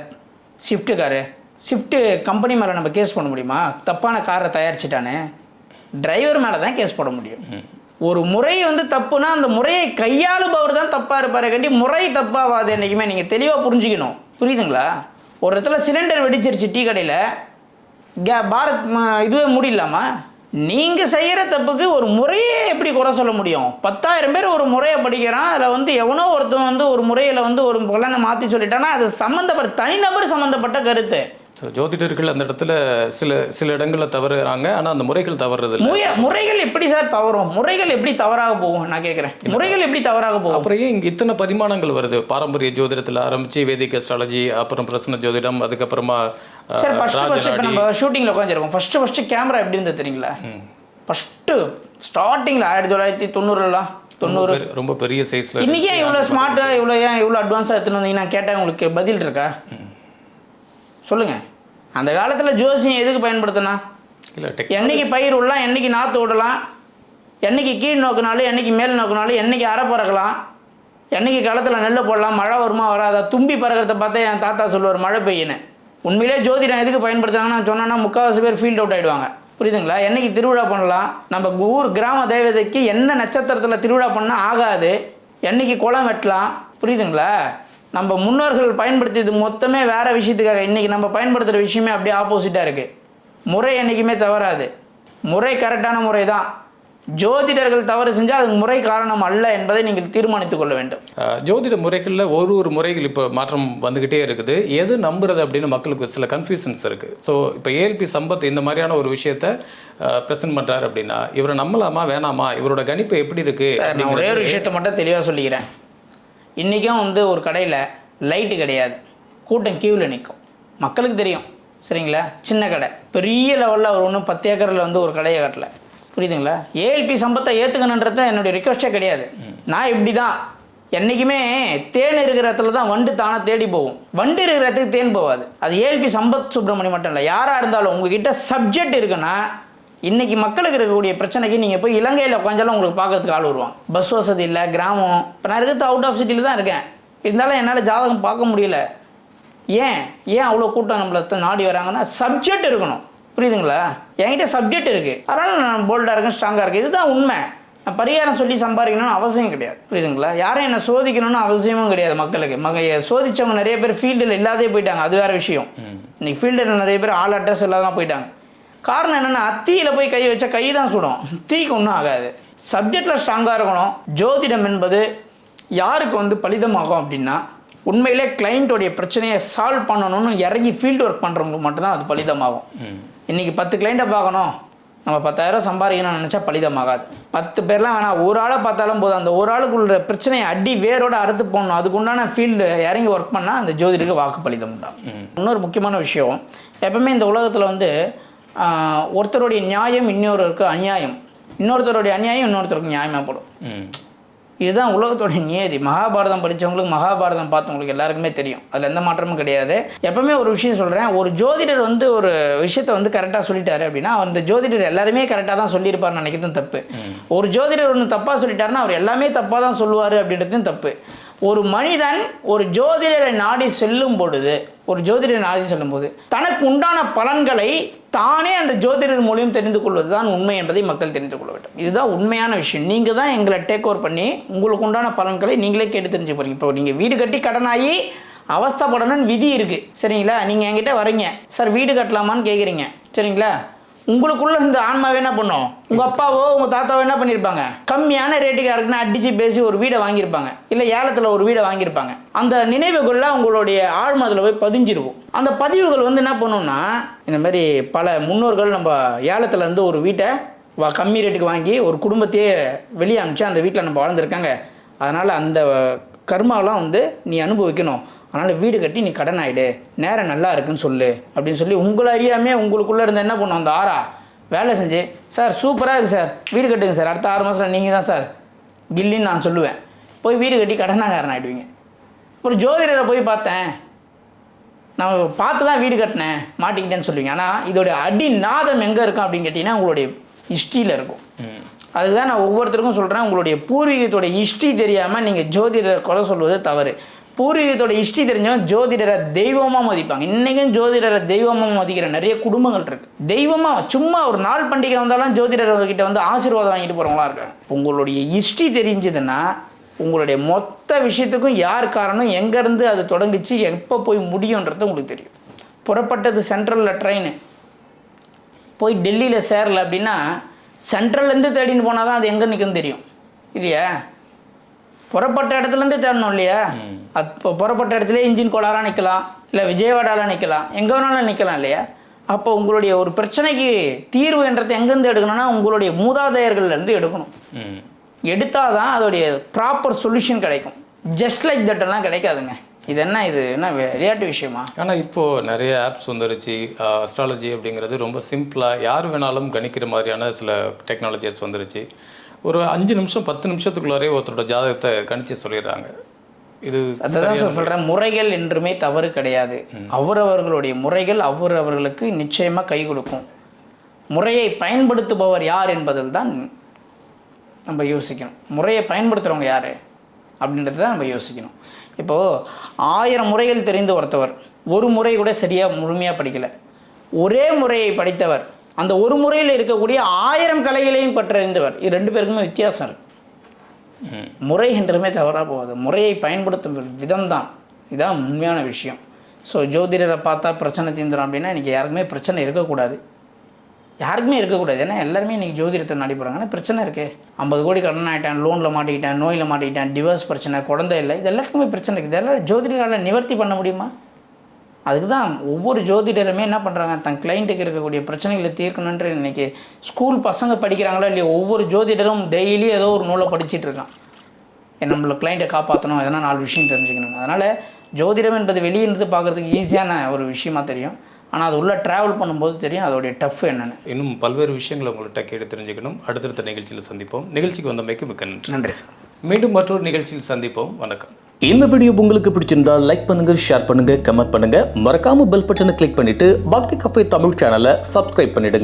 ஷிஃப்ட்டு கம்பெனி மேலே நம்ம கேஸ் போட முடியுமா? தப்பான காரை தயாரிச்சிட்டானே, டிரைவர் மேலே தான் கேஸ் போட முடியும். ஒரு முறை தப்புனா அந்த முறையை கையாளுபவர் தான் தப்பாக இருப்பார் கண்டி, முறை தப்பாகாது என்றைக்குமே. நீங்கள் தெளிவாக புரிஞ்சுக்கணும், புரியுதுங்களா? ஒரு இடத்துல சிலிண்டர் வெடிச்சிருச்சு டீ கடையில், பாரத் இதுவே முடியலாமா? நீங்கள் செய்கிற தப்புக்கு ஒரு முறையே எப்படி குறை சொல்ல முடியும்? 10,000 பேர் ஒரு முறையை படிக்கிறான், அதில் எவனோ ஒருத்தன் ஒரு முறையில் ஒரு பலனை மாற்றி சொல்லிட்டானா அது சம்மந்தப்பட்ட தனிநபர் சம்மந்தப்பட்ட கருத்து. ஸோ ஜோதிடர்கள் அந்த இடத்துல சில இடங்களில் தவறுறாங்க, ஆனால் அந்த முறைகள் தவறுறது முறைகள் எப்படி சார் தவறும்? முறைகள் எப்படி தவறாக போகும் நான் கேட்குறேன். முறைகள் எப்படி தவறாக போகும்? அப்புறம் ஏன் இங்கே இத்தனை பரிமாணங்கள் வருது? பாரம்பரிய ஜோதிடத்தில் ஆரம்பித்து வேதிக் அஸ்ட்ராலஜி, அப்புறம் பிரசன்ன ஜோதிடம், அதுக்கப்புறமா சார் ஃபஸ்ட்டு இப்போ நம்ம ஷூட்டிங்கில் உட்காந்துருக்கோம். ஃபஸ்ட்டு கேமரா எப்படி இருந்தது தெரியுங்களா? ஃபஸ்ட்டு ஸ்டார்டிங்கில் 1990 ரொம்ப பெரிய சைஸில். இன்றைக்கி இவ்வளோ ஸ்மார்ட்டாக இவ்வளோ அட்வான்ஸாக எடுத்துன்னு வந்தீங்கன்னா கேட்டால் உங்களுக்கு பதில் இருக்கா? சொல்லுங்கள். அந்த காலத்தில் ஜோசியம் எதுக்கு பயன்படுத்தினா? இல்லை என்னைக்கு பயிர் விடலாம், என்னைக்கு நாற்று விடலாம், என்னைக்கு கீழ் நோக்கினாலும், என்னைக்கு மேல் நோக்கினாலும், என்னைக்கு அரை பறக்கலாம், என்னைக்கு களத்தில் நெல் போடலாம், மழை வருமா வராதா, தும்பி பறக்கிறத பார்த்தா என் தாத்தா சொல்லுவார் மழை பெய்யுன்னு. உண்மையிலே ஜோதிடம் எதுக்கு பயன்படுத்துறாங்கன்னா சொன்னோன்னா முக்கால்வாசி பேர் ஃபீல்ட் அவுட் ஆகிடுவாங்க. புரியுதுங்களா? என்னைக்கு திருவிழா பண்ணலாம், நம்ம ஊர் கிராம தேவதைக்கு என்ன நட்சத்திரத்தில் திருவிழா பண்ணால் ஆகாது, என்னைக்கு குளம் வெட்டலாம். புரியுதுங்களா? நம்ம முன்னோர்கள் பயன்படுத்தியது மொத்தமே வேறு விஷயத்துக்காக. இன்றைக்கி நம்ம பயன்படுத்துகிற விஷயமே அப்படியே ஆப்போசிட்டாக இருக்குது. முறை என்றைக்குமே தவறாது, முறை கரெக்டான முறை தான். ஜோதிடர்கள் தவறு செஞ்சால் அதுக்கு முறை காரணம் அல்ல என்பதை நீங்கள் தீர்மானித்துக் கொள்ள வேண்டும். ஜோதிட முறைகளில் ஒரு முறைகள் இப்போ மாற்றம் வந்துக்கிட்டே இருக்குது. எது நம்புறது அப்படின்னு மக்களுக்கு சில கன்ஃபியூஷன்ஸ் இருக்குது. ஸோ இப்போ ஏஎல்பி சம்பத் இந்த மாதிரியான ஒரு விஷயத்தை ப்ரெசென்ட் பண்ணுறாரு அப்படின்னா இவரை நம்பலாமா வேணாமா, இவரோட கணிப்பு எப்படி இருக்குது? நான் ஒரே ஒரு விஷயத்தை மட்டும் தெளிவாக சொல்லிக்கிறேன். இன்றைக்கும் வந்து ஒரு கடையில் லைட்டு கிடையாது, கூட்டம் கியூவில் நிற்கும், மக்களுக்கு தெரியும். சரிங்களா? சின்ன கடை, பெரிய லெவலில் அவர் ஒன்றும் 10 ஏக்கரில் வந்து ஒரு கடையை கட்டல. புரியுதுங்களா? ஏஎல்பி சம்பத்தை ஏற்றுக்கணுன்றது என்னுடைய ரிக்வஸ்டே கிடையாது. நான் இப்படி தான் என்றைக்குமே தேன் இருக்கிற இடத்துல தான் வண்டு தானே தேடி போகும், வண்டு இருக்கிற இடத்துக்கு தேன் போகாது. அது ஏஎல்பி சம்பத் சுப்பிரமணியம் மட்டும் இல்லை, யாராக இருந்தாலும் உங்ககிட்ட சப்ஜெக்ட் இருக்குன்னா இன்றைக்கி மக்களுக்கு இருக்கக்கூடிய பிரச்சனைக்கு நீங்கள் போய் இலங்கையில் உட்காந்தாலும் உங்களுக்கு பார்க்கறதுக்கு ஆள் வருவாங்க. பஸ் வசதி இல்லை, கிராமம். இப்போ நான் இருக்கிறது அவுட் ஆஃப் சிட்டியில் தான் இருக்கேன், இருந்தாலும் என்னால் ஜாதகம் பார்க்க முடியல. ஏன் அவ்வளோ கூட்டம் நம்மளை நாடி வராங்கன்னா சப்ஜெக்ட் இருக்கணும். புரியுதுங்களா? என்கிட்ட சப்ஜெக்ட் இருக்குது, அதனால் நான் போல்டாக இருக்கேன், ஸ்ட்ராங்காக இருக்குது. இதுதான் உண்மை. நான் பரிகாரம் சொல்லி சம்பாதிக்கணும்னு அவசியம் கிடையாது. புரியுதுங்களா? யாரும் என்னை சோதிக்கணும்னு அவசியமும் கிடையாது. மக்களுக்கு சோதித்தவங்க நிறைய பேர் ஃபீல்டில் இல்லாதே போயிட்டாங்க, அது வேறு விஷயம். இன்றைக்கி ஃபீல்டில் நிறைய பேர் ஆள் அட்ரஸ் இல்லாதான் போயிட்டாங்க. காரணம் என்னென்னா தீயில் போய் கை வச்சா கை தான் சுடும், தீக்கு ஒன்றும் ஆகாது. சப்ஜெக்டில் ஸ்ட்ராங்காக இருக்கணும். ஜோதிடம் என்பது யாருக்கு வந்து பலிதமாகும் அப்படின்னா உண்மையிலே கிளைண்ட்டோடைய பிரச்சனையை சால்வ் பண்ணணும்னு இறங்கி ஃபீல்டு ஒர்க் பண்ணுறவங்களுக்கு மட்டும்தான் அது பலிதமாகும். இன்றைக்கி 10 கிளைண்ட்டை பார்க்கணும், நம்ம 10,000 சம்பாதிக்கணும்னு நினச்சா பலிதமாகாது. 10 பேர்லாம் வேணாம், ஒரு ஆளை பார்த்தாலும் போதும். அந்த ஒரு ஆளுக்குள்ள பிரச்சனையை அடி வேரோடு அறுத்து போடணும். அதுக்குண்டான ஃபீல்டு இறங்கி ஒர்க் பண்ணால் அந்த ஜோதிடருக்கு வாக்கு பலிதம் உண்டாகும். இன்னொரு முக்கியமான விஷயம், எப்பவுமே இந்த உலகத்தில் வந்து ஒருத்தருடைய நியாயம் இன்னொருவருக்கு அநியாயம், இன்னொருத்தருடைய அநியாயம் இன்னொருத்தருக்கு நியாயமாக போடும். இதுதான் உலகத்தோடைய நியதி. மகாபாரதம் படித்தவங்களுக்கு, மகாபாரதம் பார்த்தவங்களுக்கு எல்லாருக்குமே தெரியும், அதில் எந்த மாற்றமும் கிடையாது. எப்பவுமே ஒரு விஷயம் சொல்கிறேன், ஒரு ஜோதிடர் வந்து ஒரு விஷயத்தை வந்து கரெக்டாக சொல்லிட்டாரு அப்படின்னா அந்த ஜோதிடர் எல்லாருமே கரெக்டாக தான் சொல்லியிருப்பார்னு நினைக்கிறதும் தப்பு. ஒரு ஜோதிடர் ஒன்று தப்பாக சொல்லிட்டாருன்னா அவர் எல்லாமே தப்பாக தான் சொல்லுவார் அப்படின்றதும் தப்பு. ஒரு மனிதன் ஒரு ஜோதிடரை நாடி செல்லும் பொழுது, தனக்கு உண்டான பலன்களை தானே அந்த ஜோதிடர் மூலியம் தெரிந்து கொள்வது தான் உண்மை என்பதை மக்கள் தெரிந்து கொள்ள வேண்டும். இதுதான் உண்மையான விஷயம். நீங்கள் தான் எங்களை டேக் ஓவர் பண்ணி உங்களுக்கு உண்டான பலன்களை நீங்களே கேட்டு தெரிஞ்சு போகிறீங்க. இப்போ நீங்கள் வீடு கட்டி கடனாகி அவஸ்தைப்படணும்னு விதி இருக்குது. சரிங்களா? நீங்கள் என்கிட்ட வரீங்க, சார் வீடு கட்டலாமான்னு கேட்குறீங்க. சரிங்களா? உங்களுக்குள்ள இந்த ஆன்மாவே என்ன பண்ணும், உங்கள் அப்பாவோ உங்கள் தாத்தாவோ என்ன பண்ணியிருப்பாங்க, கம்மியான ரேட்டுக்கு யாருக்குன்னா அடித்து பேசி ஒரு வீடை வாங்கியிருப்பாங்க, இல்லை ஏலத்தில் ஒரு வீடை வாங்கியிருப்பாங்க. அந்த நினைவுகள்லாம் உங்களுடைய ஆழ்மனதில் போய் பதிஞ்சிருக்கும். அந்த பதிவுகள் வந்து என்ன பண்ணுன்னா, இந்த மாதிரி பல முன்னோர்கள் நம்ம ஏலத்தில் இருந்து ஒரு வீட்டை கம்மி ரேட்டுக்கு வாங்கி ஒரு குடும்பத்தையே வெளியே அனுப்பிச்சு அந்த வீட்டில் நம்ம வாழ்ந்துருக்காங்க. அதனால் அந்த கர்மாவெலாம் வந்து நீ அனுபவிக்கணும், அதனால் வீடு கட்டி நீ கடன் ஆகிடு, நேரம் நல்லா இருக்குன்னு சொல்லு அப்படின்னு சொல்லி உங்களை அறியாமே உங்களுக்குள்ளே இருந்து என்ன பண்ணும், அந்த ஆறா வேலை செஞ்சு, சார் சூப்பராக இருக்குது சார், வீடு கட்டுங்க சார், அடுத்த 6 மாதத்தில் நீங்கள் தான் சார் கில்லின்னு நான் சொல்லுவேன். போய் வீடு கட்டி கடனாகாரன் ஆகிடுவீங்க. ஒரு ஜோதிடரை போய் பார்த்தேன், நான் பார்த்து தான் வீடு கட்டினேன், மாட்டிக்கிட்டேன்னு சொல்லுவீங்க. ஆனால் இதோடைய அடி நாதம் எங்கே இருக்கும் அப்படின்னு கேட்டிங்கன்னா உங்களுடைய ஹிஸ்ட்ரியில் இருக்கும். அதுதான் நான் ஒவ்வொருத்தருக்கும் சொல்கிறேன், உங்களுடைய பூர்வீகத்தோட ஹிஸ்ட்ரி தெரியாமல் நீங்கள் ஜோதிடரை குறை சொல்வது தவறு. பூர்வீகத்தோட ஹிஸ்ட்ரி தெரிஞ்சவங்க ஜோதிடரை தெய்வமாக மதிப்பாங்க. இன்றைக்கும் ஜோதிடரை தெய்வமாக மதிக்கிற நிறைய குடும்பங்கள் இருக்குது. தெய்வமாக சும்மா ஒரு நாள் பண்டிகை வந்தாலும் ஜோதிடர்கிட்ட வந்து ஆசீர்வாதம் வாங்கிட்டு போகிறவங்களா இருக்காங்க. உங்களுடைய ஹிஸ்ட்ரி தெரிஞ்சதுன்னா உங்களுடைய மொத்த விஷயத்துக்கும் யார் காரணம், எங்கேருந்து அது தொடங்கிச்சு, எப்போ போய் முடியுன்றது உங்களுக்கு தெரியும். புறப்பட்டது சென்ட்ரலில் ட்ரெயின் போய் டெல்லியில் சேரலை அப்படின்னா சென்ட்ரல்லேருந்து தேடின்னு போனால் தான் அது எங்கே நிற்குன்னு தெரியும் இல்லையா? புறப்பட்ட இடத்துலேருந்து தேடணும் இல்லையா? அப்போ புறப்பட்ட இடத்துல இன்ஜின் கோளாறாக நிற்கலாம், இல்லை விஜயவாடாவில் நிற்கலாம், எங்கே வேணாலும் நிற்கலாம் இல்லையா? அப்போ உங்களுடைய ஒரு பிரச்சனைக்கு தீர்வு என்றதை எங்கேருந்து எடுக்கணும்னா உங்களுடைய மூதாதையர்கள்லேருந்து எடுக்கணும். எடுத்தால் தான் அதோடைய ப்ராப்பர் சொல்யூஷன் கிடைக்கும். ஜஸ்ட் லைக் தட்டெல்லாம் கிடைக்காதுங்க. இது என்ன விளையாட்டு விஷயமா? ஆனால் இப்போது நிறைய ஆப்ஸ் வந்துருச்சு. அஸ்ட்ராலஜி அப்படிங்கிறது ரொம்ப சிம்பிளாக யார் வேணாலும் கணிக்கிற மாதிரியான சில டெக்னாலஜிஸ் வந்துருச்சு. ஒரு 5 நிமிஷம் 10 நிமிஷத்துக்குள்ளாரே ஒருத்தரோட ஜாதகத்தை கணிச்சு சொல்லிடுறாங்க. இது அதுதான் சொல்கிறேன், முறைகள் என்றுமே தவறு கிடையாது. அவரவர்களுடைய முறைகள் அவரவர்களுக்கு நிச்சயமாக கை கொடுக்கும். முறையை பயன்படுத்துபவர் யார் என்பதில் தான் நம்ம யோசிக்கணும். முறையை பயன்படுத்துகிறவங்க யார் அப்படின்றது தான் நம்ம யோசிக்கணும். இப்போது 1000 முறைகள் தெரிந்த ஒருத்தவர் ஒரு முறை கூட சரியாக முழுமையாக படிக்கலை. ஒரே முறையை படித்தவர் அந்த ஒரு முறையில் இருக்கக்கூடிய 1000 கலைகளையும் பற்றறிந்தவர். இது 2 பேருக்குமே வித்தியாசம் இருக்குது. முறை என்றுமே தவறாக போகாது, முறையை பயன்படுத்தும் விதம் தான் இதுதான் உண்மையான விஷயம். ஸோ ஜோதிடரை பார்த்தா பிரச்சனை தீர்ந்துடும் அப்படின்னா இன்றைக்கி யாருக்குமே பிரச்சனை இருக்கக்கூடாது, யாருக்குமே இருக்கக்கூடாது. ஏன்னா எல்லாருமே இன்றைக்கி ஜோதிடத்தை நாடி போகிறாங்க. ஆனால் பிரச்சனை இருக்குது, 50 கோடி கடன் ஆகிட்டேன், லோனில் மாட்டிக்கிட்டேன், நோயில் மாட்டிக்கிட்டேன், டிவோர்ஸ் பிரச்சனை, குழந்தை இல்லை, இது எல்லாத்துக்குமே பிரச்சனை இருக்குது. இதெல்லாம் ஜோதிடரால் நிவர்த்தி பண்ண முடியுமா? அதுக்கு தான் ஒவ்வொரு ஜோதிடருமே என்ன பண்ணுறாங்க, தன் கிளைண்ட்டுக்கு இருக்கக்கூடிய பிரச்சனைகளை தீர்க்கணுன்ற இன்றைக்கி ஸ்கூல் பசங்க படிக்கிறாங்களோ இல்லையோ, ஒவ்வொரு ஜோதிடரும் டெய்லி ஏதோ ஒரு நூலை படிச்சுட்டு இருக்கான். நம்மளை கிளைண்ட்டை காப்பாற்றணும், எதனா 4 விஷயம் தெரிஞ்சுக்கணும். அதனால் ஜோதிடம் என்பது வெளியிருந்து பார்க்குறதுக்கு ஈஸியான ஒரு விஷயமா தெரியும். ஆனால் அது உள்ளே ட்ராவல் பண்ணும்போது தெரியும் அதோடைய டஃப் என்னென்னு. இன்னும் பல்வேறு விஷயங்களை உங்கள்கிட்ட கேட்டு தெரிஞ்சுக்கணும். அடுத்தடுத்த நிகழ்ச்சியில் சந்திப்போம். நிகழ்ச்சிக்கு வந்தமைக்கு மிக்க நன்றி. நன்றி சார். மீண்டும் மற்றொரு நிகழ்ச்சியில் சந்திப்போம். வணக்கம். இந்த வீடியோ உங்களுக்கு பிடிச்சிருந்தா லைக் பண்ணுங்க, ஷேர் பண்ணுங்க, கமெண்ட் பண்ணுங்க. மறக்காம பெல் பட்டனை கிளிக் பண்ணிட்டு பக்தி கஃபே தமிழ் சேனலை சப்ஸ்கிரைப் பண்ணிடுங்க.